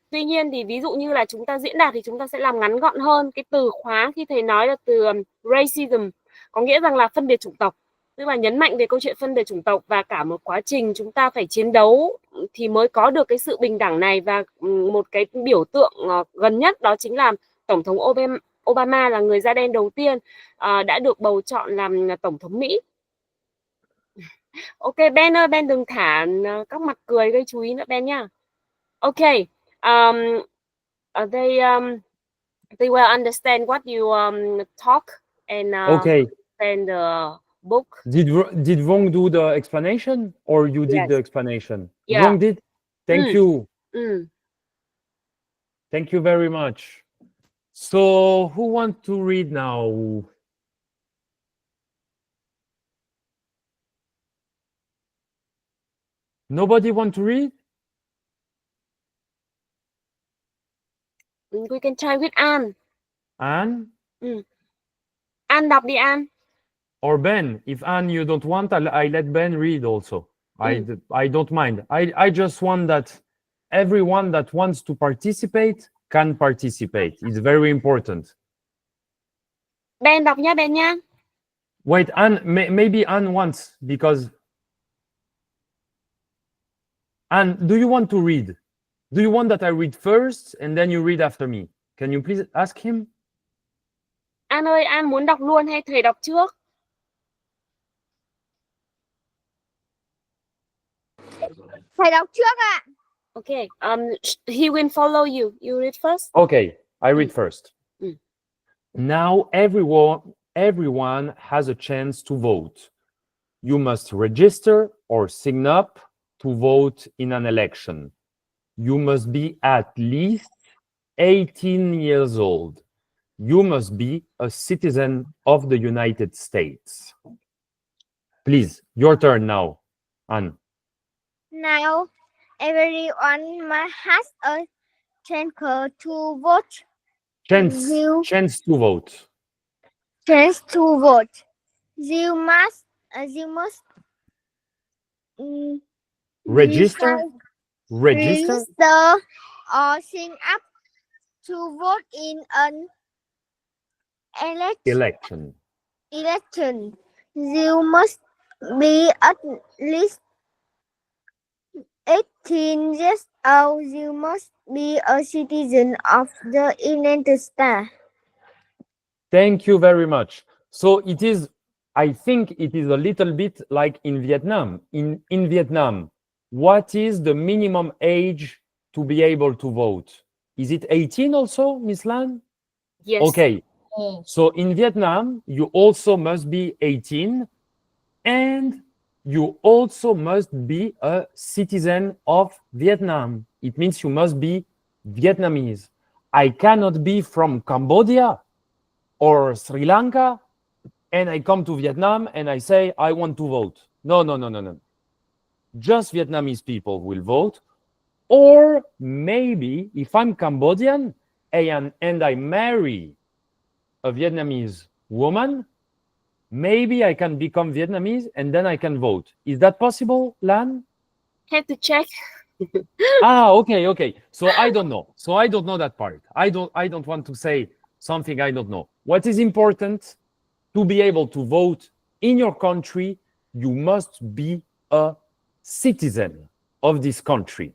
Tuy nhiên thì ví dụ như là chúng ta diễn đạt thì chúng ta sẽ làm ngắn gọn hơn. Cái từ khóa khi thầy nói là từ racism, có nghĩa rằng là phân biệt chủng tộc. Tức là nhấn mạnh về câu chuyện phân biệt chủng tộc và cả một quá trình chúng ta phải chiến đấu thì mới có được cái sự bình đẳng này. Và một cái biểu tượng gần nhất đó chính là Tổng thống Obama là người da đen đầu tiên đã được bầu chọn làm Tổng thống Mỹ. Ok, Ben ơi, Ben đừng thả các mặt cười gây chú ý nữa Ben nha. Ok, they will understand what you talk and Okay. and the book. Did Wrong do the explanation or you did Yes. the explanation? Yeah. Wrong did? Thank you. Thank you very much. So who wants to read now? Nobody want to read? We can try with An. Anne? An đọc đi An. Or Ben? If Anne you don't want, I let Ben read also. I don't mind. I just want that everyone that wants to participate can participate. It's very important. Ben đọc nhá, Ben nhá. Wait, Anne, maybe Anne wants, because Anne, do you want to read? Do you want that I read first and then you read after me? Can you please ask him? An ơi, An muốn đọc luôn hay thầy đọc trước? Thầy đọc trước ạ. Okay, he will follow you. You read first. Okay, I read first. Now everyone has a chance to vote. You must register or sign up to vote in an election. You must be at least 18 years old. You must be a citizen of the United States. Please, your turn now, Anne. Now everyone has a chance to vote. Chance to vote. Chance to vote. You must Register or sign up to vote in an election. You must be at least 18 years old. You must be a citizen of the United States. Thank you very much. So it is, I think it is a little bit like in Vietnam. In Vietnam, what is the minimum age to be able to vote? Is it 18 also, Miss Lan? Yes. Okay. So in Vietnam, you also must be 18 and you also must be a citizen of Vietnam. It means you must be Vietnamese. I cannot be from Cambodia or Sri Lanka and I come to Vietnam and I say, I want to vote. No. Just Vietnamese people will vote. Or maybe if I'm Cambodian and I marry a Vietnamese woman, maybe I can become Vietnamese and then I can vote. Is that possible, Lan? Have to check. Okay. So I don't know. That part. I don't want to say something I don't know. What is important to be able to vote in your country, you must be a citizen of this country.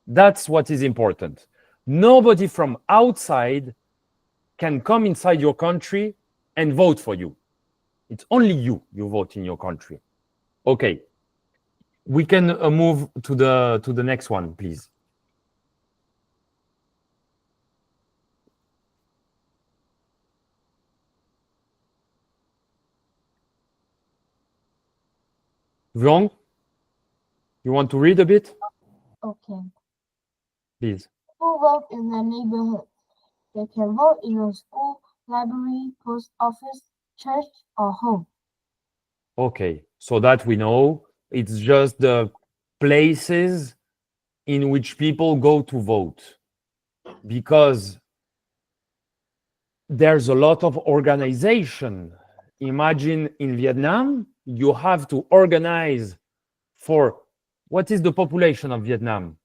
That's what is important. Nobody from outside can come inside your country and vote for you. It's only you vote in your country. Okay. We can move to the next one, please. Wrong? You want to read a bit? Okay. Please. who vote in their neighborhood. They can vote in a school, library, post office, church, or home. Okay, so that we know. It's just the places in which people go to vote, because there's a lot of organization. Imagine in Vietnam, you have to organize for, what is the population of Vietnam?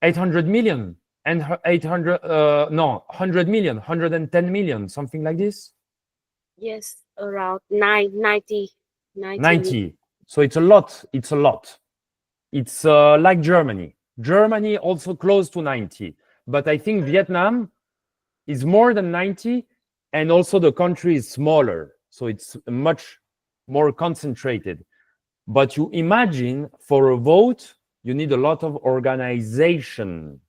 800 million and 100 million, 110 million, something like this? Yes, around 90. 90. So it's a lot. It's a lot. It's like Germany. Germany also close to 90. But I think Vietnam is more than 90, and also the country is smaller. So it's much more concentrated. But you imagine, for a vote, you need a lot of organization.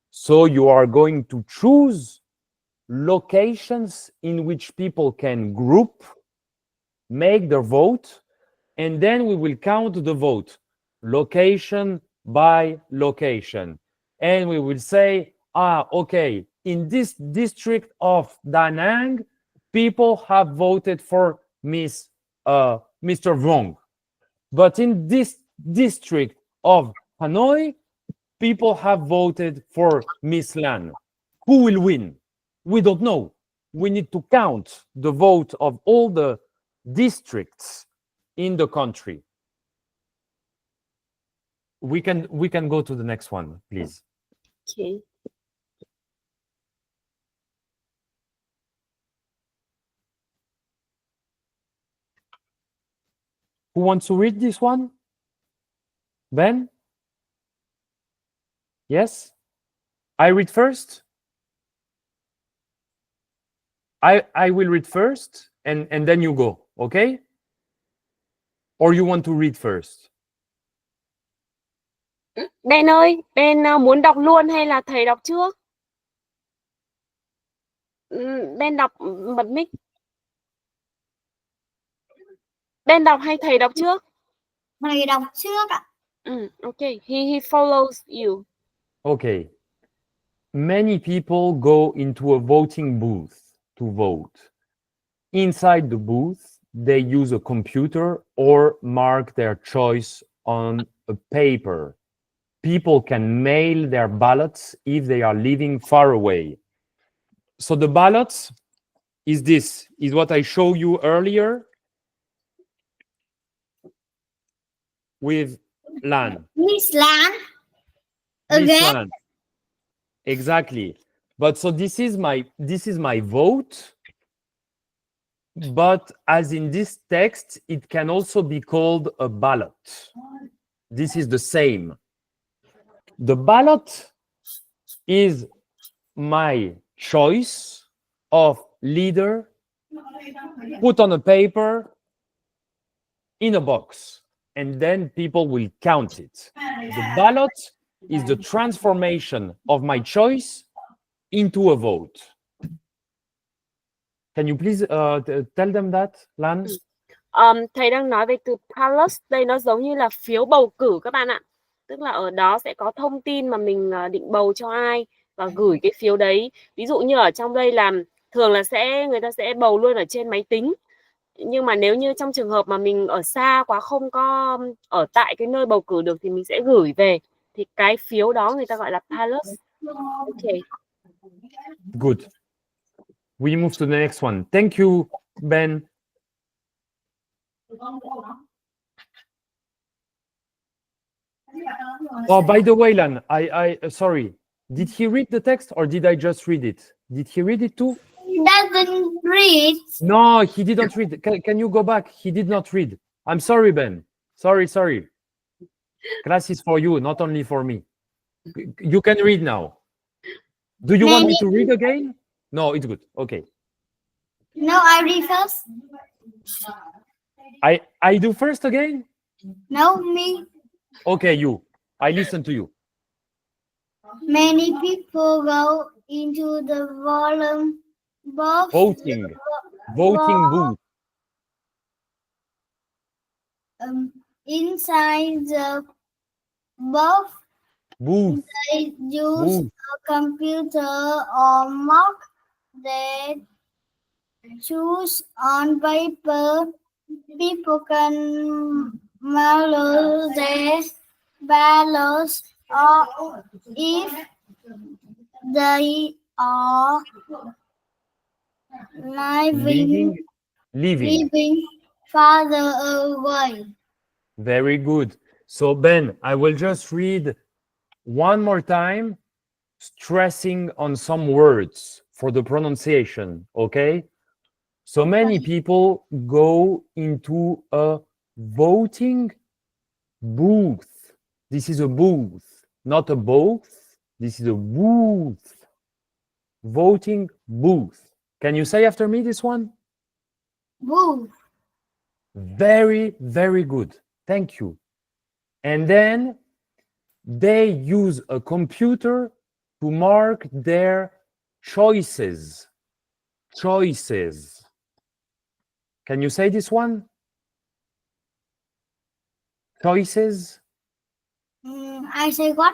So you are going to choose locations in which people can group, make their vote, and then we will count the vote, location by location. And we will say, okay, in this district of Da Nang, people have voted for Mr. Vong. But in this district of Hanoi, people have voted for Miss Lan. Who will win? We don't know. We need to count the vote of all the districts in the country. We can go to the next one, please. Okay. Who wants to read this one? Ben? Yes? I read first? I will read first, and then you go, okay? Or you want to read first? Ben ơi, Ben muốn đọc luôn hay là thầy đọc trước? Ben đọc bật mic. Ben đọc hay thầy đọc trước? Thầy đọc trước ạ. Okay, he follows you. Okay. Many people go into a voting booth to vote. Inside the booth, they use a computer or mark their choice on a paper. People can mail their ballots if they are living far away. So the ballots is what I showed you earlier with Lan. Miss Lan. Miss Again? Lan. Exactly. But so this is my vote. But as in this text, it can also be called a ballot. This is the same. The ballot is my choice of leader put on a paper in a box, and then people will count it. The ballot is the transformation of my choice into a vote. Can you please tell them that, Lan? Thầy đang nói về từ ballot, đây nó giống như là phiếu bầu cử các bạn ạ. Tức là ở đó sẽ có thông tin mà mình định bầu cho ai và gửi cái phiếu đấy. Ví dụ như ở trong đây là thường là người ta sẽ bầu luôn ở trên máy tính. Nhưng mà nếu như trong trường hợp mà mình ở xa quá, không có ở tại cái nơi bầu cử được, thì mình sẽ gửi về. Thì cái phiếu đó người ta gọi là ballot. Okay. Good. We move to the next one. Thank you, Ben. Oh, by the way, Lan, I sorry. Did he read the text or did I just read it? Did he read it too? He doesn't read. No, he didn't read. Can you go back? He did not read. I'm sorry, Ben. Sorry. Class is for you, not only for me. You can read now. Do you want me to read again? No, it's good. Okay. No, I read first. I do first again? No, me. Okay, you. I listen to you. Many people go into the voting booth. Inside the booth, Booth. They use Booth. a computer or mark their choose on paper. People can mail their ballots or if they are living farther away. Very good. So Ben, I will just read one more time, stressing on some words for the pronunciation, okay? So many people go into a voting booth. This is a booth, not a booth. This is a booth. Voting booth. Can you say after me this one? Booth. Very, very good. Thank you. And then they use a computer to mark their choices. Choices. Can you say this one? Choices. I say what?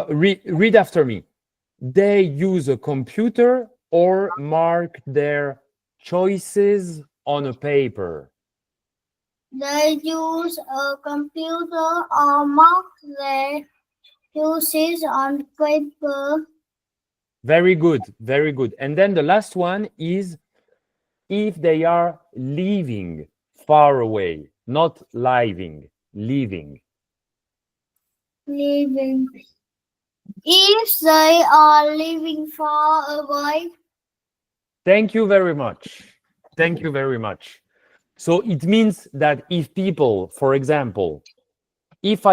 Read after me. They use a computer or mark their choices on a paper. They use a computer or mark their choices on paper. Very good, very good. And then the last one is if they are living far away, not living, living. Living. If they are living far away. Thank you very much. Thank you very much. So it means that if people, for example, if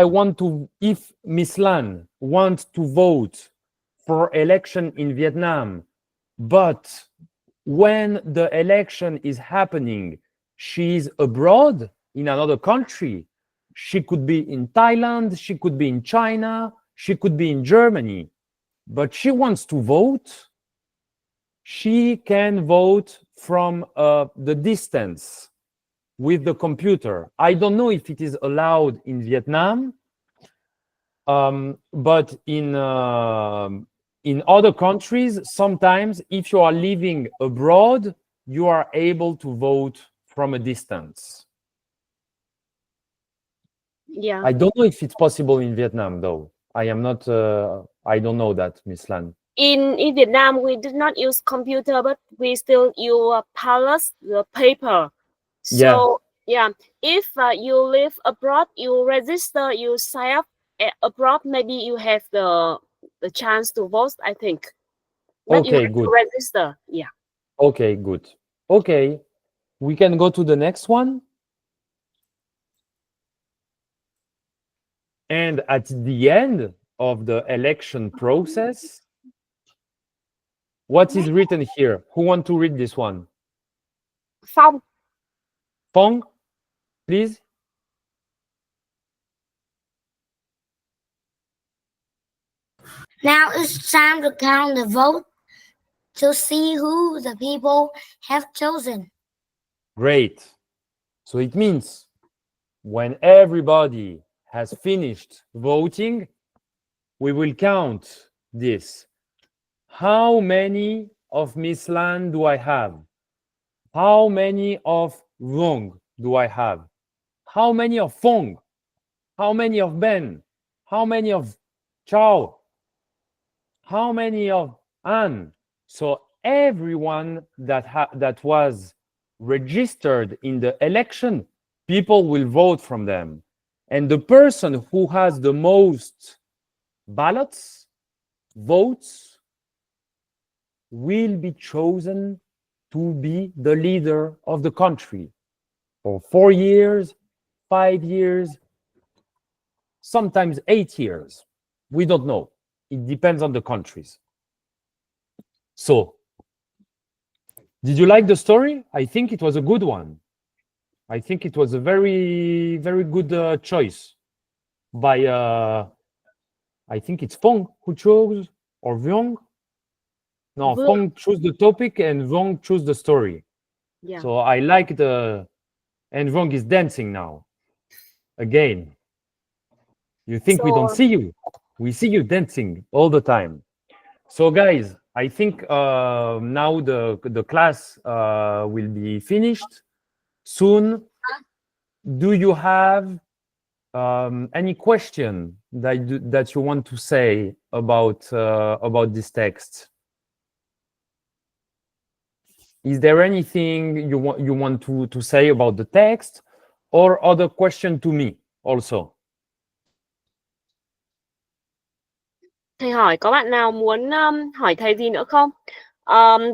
Miss Lan wants to vote for election in Vietnam, but when the election is happening, she's abroad in another country. She could be in Thailand, she could be in China, she could be in Germany, but she wants to vote. She can vote from the distance with the computer. I don't know if it is allowed in Vietnam, but in other countries, sometimes if you are living abroad, you are able to vote from a distance. Yeah. I don't know if it's possible in Vietnam, though. I am not. I don't know that, Miss Lan. In Vietnam, we do not use computer, but we still use palace, the paper. So yeah, if you live abroad, you register, you sign up abroad, maybe you have the chance to vote, I think. But you Okay, have good. to register. Yeah. Okay, good. Okay, we can go to the next one. And at the end of the election process, what is written here? Who want to read this one? Phong. Phong, please. Now it's time to count the vote to see who the people have chosen. Great. So it means when everybody has finished voting, we will count this. How many of Miss Lan do I have? How many of Vong do I have? How many of Phong? How many of Ben? How many of Chao? How many of An? So everyone that was registered in the election, people will vote from them. And the person who has the most ballots, votes, will be chosen to be the leader of the country for 4 years, 5 years, sometimes 8 years. We don't know. It depends on the countries. So, did you like the story? I think it was a good one. I think it was a very, very good choice by, I think it's Phong who chose, or Vyong. No, Phong chose the topic and Vong chose the story. Yeah. So I like and Vong is dancing now. Again. You think we don't see you? We see you dancing all the time. So guys, I think now the class will be finished soon. Do you have any question that you want to say about this text? Is there anything you want to say about the text, or other question to me also? Thầy hỏi có bạn nào muốn hỏi thầy gì nữa không?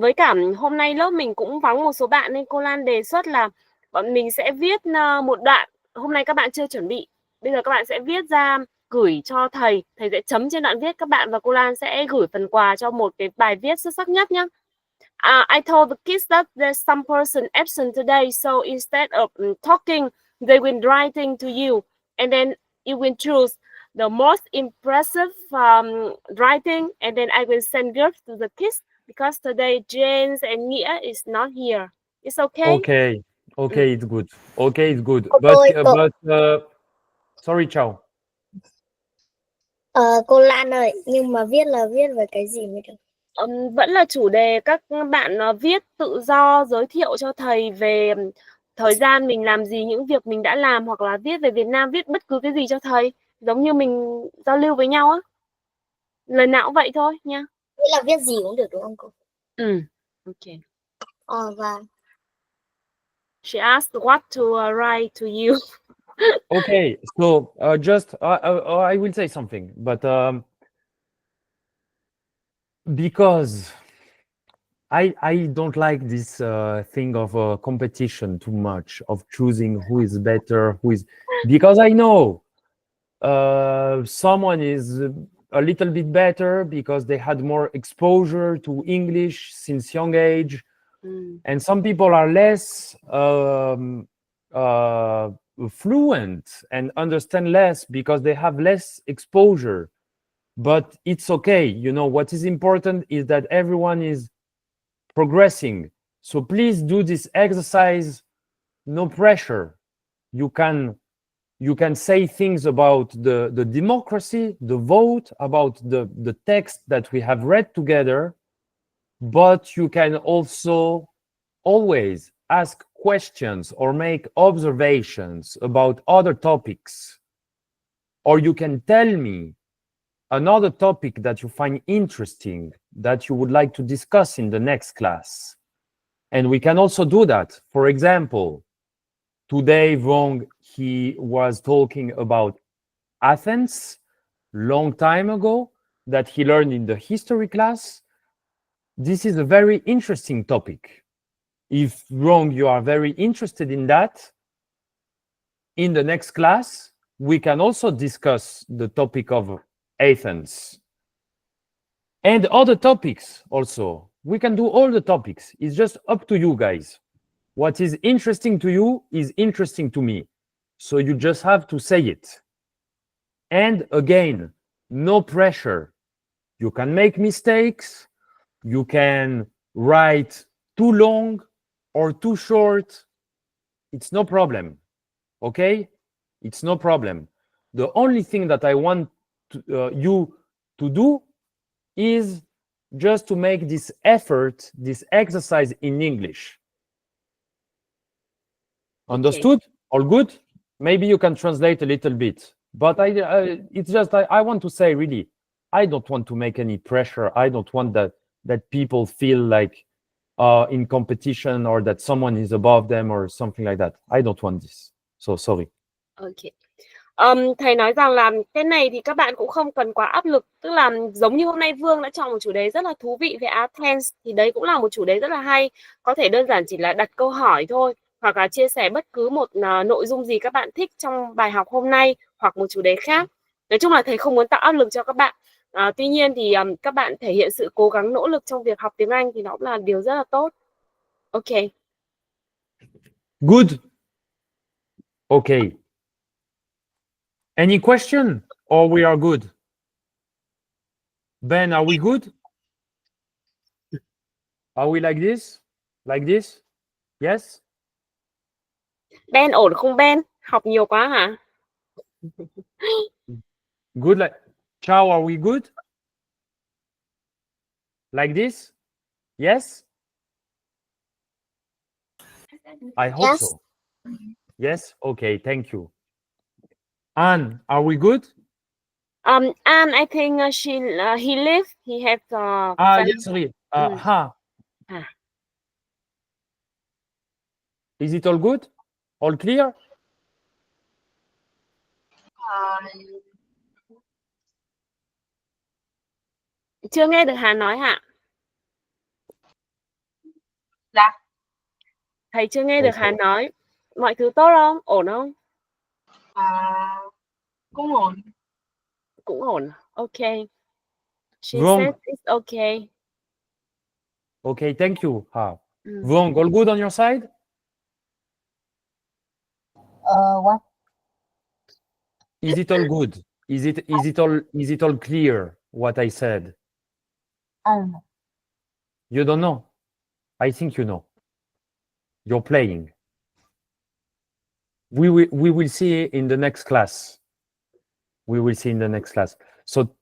Với cả hôm nay lớp mình cũng vắng một số bạn nên cô Lan đề xuất là bọn mình sẽ viết một đoạn. Hôm nay các bạn chưa chuẩn bị. Bây giờ các bạn sẽ viết ra gửi cho thầy. Thầy sẽ chấm trên đoạn viết các bạn và cô Lan sẽ gửi phần quà cho một cái bài viết xuất sắc nhất nhé. I told the kids that there's some person absent today, so instead of talking, they will writing to you, and then you will choose the most impressive writing, and then I will send gifts to the kids because today James and Nghĩa is not here. It's okay? Okay, it's good. Okay, it's good. Sorry, Chào. Cô Lan ơi, nhưng mà viết là viết về cái gì mới được? Vẫn là chủ đề các bạn viết tự do, giới thiệu cho thầy về thời gian mình làm gì, những việc mình đã làm, hoặc là viết về Việt Nam, viết bất cứ cái gì cho thầy, giống như mình giao lưu với nhau á. Lần nào cũng vậy thôi nha. Nghĩa là viết gì cũng được đúng không cô? Ok. Và She asked what to write to you. Okay, so just I will say something, but because I don't like this thing of competition too much, of choosing who is better, because I know someone is a little bit better because they had more exposure to English since young age, and some people are less fluent and understand less because they have less exposure. But it's okay. You know, what is important is that everyone is progressing. So please do this exercise, no pressure. You can say things about the democracy, the vote, about the text that we have read together, but you can also always ask questions or make observations about other topics. Or you can tell me another topic that you find interesting that you would like to discuss in the next class. And we can also do that. For example, today, Wrong, he was talking about Athens long time ago that he learned in the history class. This is a very interesting topic. If, Wrong, you are very interested in that, in the next class, we can also discuss the topic of Athens. And other topics also. We can do all the topics. It's just up to you guys. What is interesting to you is interesting to me. So you just have to say it. And again, no pressure. You can make mistakes. You can write too long or too short. It's no problem. Okay? It's no problem. The only thing that I want you to do is just to make this effort, this exercise in English. Understood? Okay. All good? Maybe you can translate a little bit. But it's just, I want to say, really, I don't want to make any pressure. I don't want that people feel like in competition or that someone is above them or something like that. I don't want this. So sorry. Okay. Thầy nói rằng là cái này thì các bạn cũng không cần quá áp lực. Tức là giống như hôm nay Vương đã chọn một chủ đề rất là thú vị về Athens, thì đấy cũng là một chủ đề rất là hay. Có thể đơn giản chỉ là đặt câu hỏi thôi, hoặc là chia sẻ bất cứ một nội dung gì các bạn thích trong bài học hôm nay, hoặc một chủ đề khác. Nói chung là thầy không muốn tạo áp lực cho các bạn. Tuy nhiên thì các bạn thể hiện sự cố gắng nỗ lực trong việc học tiếng Anh thì nó cũng là điều rất là tốt. Ok. Good. Okay. Any question or we are good? Ben, are we good? Are we like this? Like this? Yes? Ben ổn không Ben? Học nhiều quá hả? Good. Like, ciao, are we good? Like this? Yes? I hope Yes. so. Yes? Okay, thank you. Anne, are we good? And I think he live. He have family. Yes, sorry. Mm. Ha. Ha. Is it all good? All clear? Chưa nghe được Hà nói hả? Dạ. Thầy chưa nghe được Okay. Hà nói. Mọi thứ tốt không? Ổn không? Cũng ổn. Cũng ổn. Okay. She Wrong. said it's okay. Okay, thank you. Ha. Mm. Wrong. All good on your side? What? Is it all good? Is it all clear what I said? I don't know. You don't know? I think you know. You're playing. We will see in the next class. We will see in the next class. So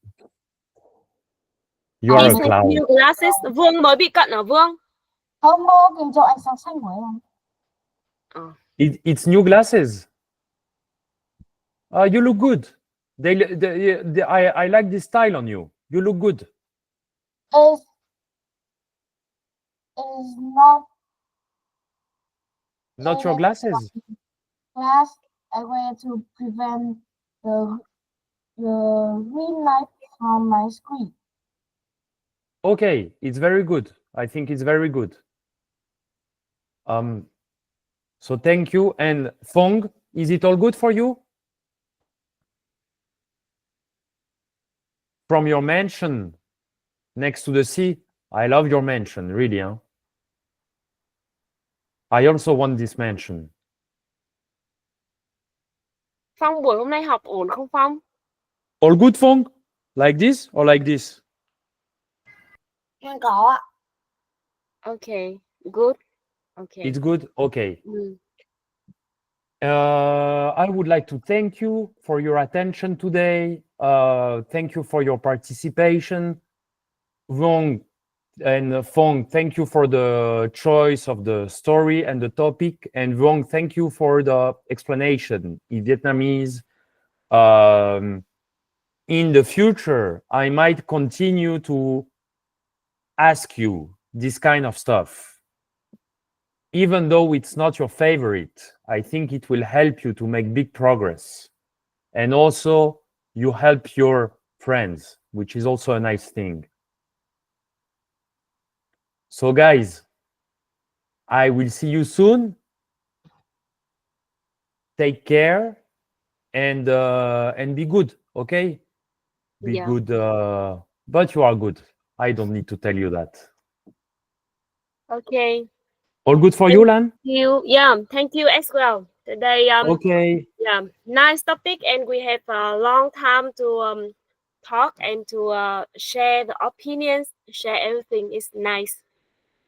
you are He a said clown. new glasses. Vương mới bị cận hả Vương? Không, mua kìm cho ánh sáng xanh của em. It's new glasses. You look good. I like this style on you. You look good. Is not Not your glasses. glass. I wear to prevent the green light from my screen. Okay, it's very good. I think it's very good. So thank you. And Fong, is it all good for you? From your mansion next to the sea. I love your mansion, really. Huh? I also want this mansion. Phong buổi hôm nay học ổn không Phong? All good, Fong? Like this or like this? Em có ạ. Okay, good. Okay. It's good? Okay. Mm. I would like to thank you for your attention today. Thank you for your participation. Vong and Fong, thank you for the choice of the story and the topic. And Vong, thank you for the explanation in Vietnamese. In the future, I might continue to ask you this kind of stuff. Even though it's not your favorite, I think it will help you to make big progress. And also, you help your friends, which is also a nice thing. So, guys, I will see you soon. Take care and be good, okay? Be Yeah. good, but you are good. I don't need to tell you that. Okay. All good for you, Lan? Yeah, thank you as well. Today, Okay. yeah, nice topic, and we have a long time to talk and to share the opinions, share everything. It's nice.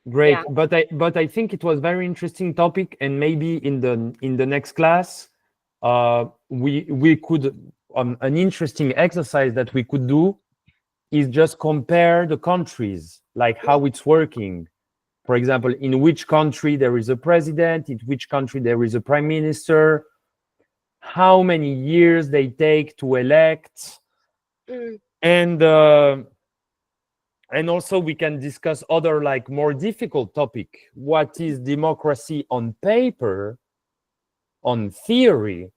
Great, Yeah. but I think it was very interesting topic, and maybe in the next class, we could an interesting exercise that we could do is just compare the countries, like how it's working. For example, in which country there is a president, in which country there is a prime minister, how many years they take to elect, and also we can discuss other like more difficult topic. What is democracy on paper, on theory,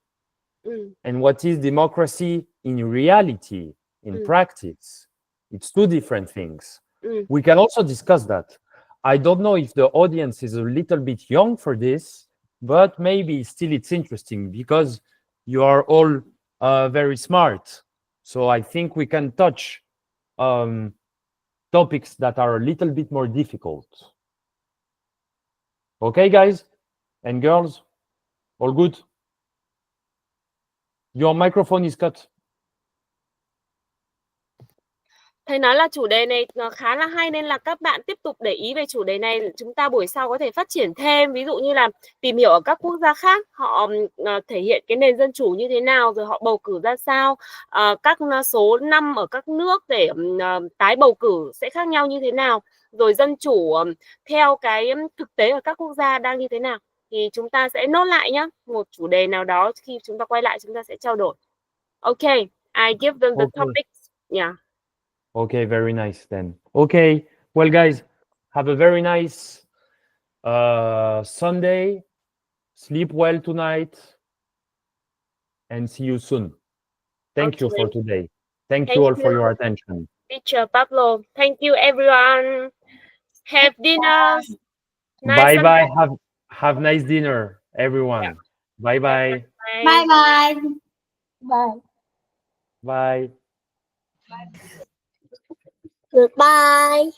and what is democracy in reality, in practice? It's two different things. We can also discuss that. I don't know if the audience is a little bit young for this, but maybe still it's interesting because you are all very smart. So I think we can touch topics that are a little bit more difficult. Okay, guys and girls, all good? Your microphone is cut. Thầy nói là chủ đề này khá là hay nên là các bạn tiếp tục để ý về chủ đề này. Chúng ta buổi sau có thể phát triển thêm. Ví dụ như là tìm hiểu ở các quốc gia khác họ thể hiện cái nền dân chủ như thế nào, rồi họ bầu cử ra sao, các số năm ở các nước để tái bầu cử sẽ khác nhau như thế nào, rồi dân chủ theo cái thực tế ở các quốc gia đang như thế nào. Thì chúng ta sẽ nốt lại nhé. Một chủ đề nào đó khi chúng ta quay lại chúng ta sẽ trao đổi. Okay, I give them the topics. Yeah. Okay, very nice then. Okay, well, guys, have a very nice Sunday. Sleep well tonight, and see you soon. Thank you for today. Thank you all for your attention. Teacher Pablo, thank you everyone. Have dinner. Bye bye. Have nice dinner, everyone. Yeah. Bye bye. Bye bye. Bye. Bye. Goodbye.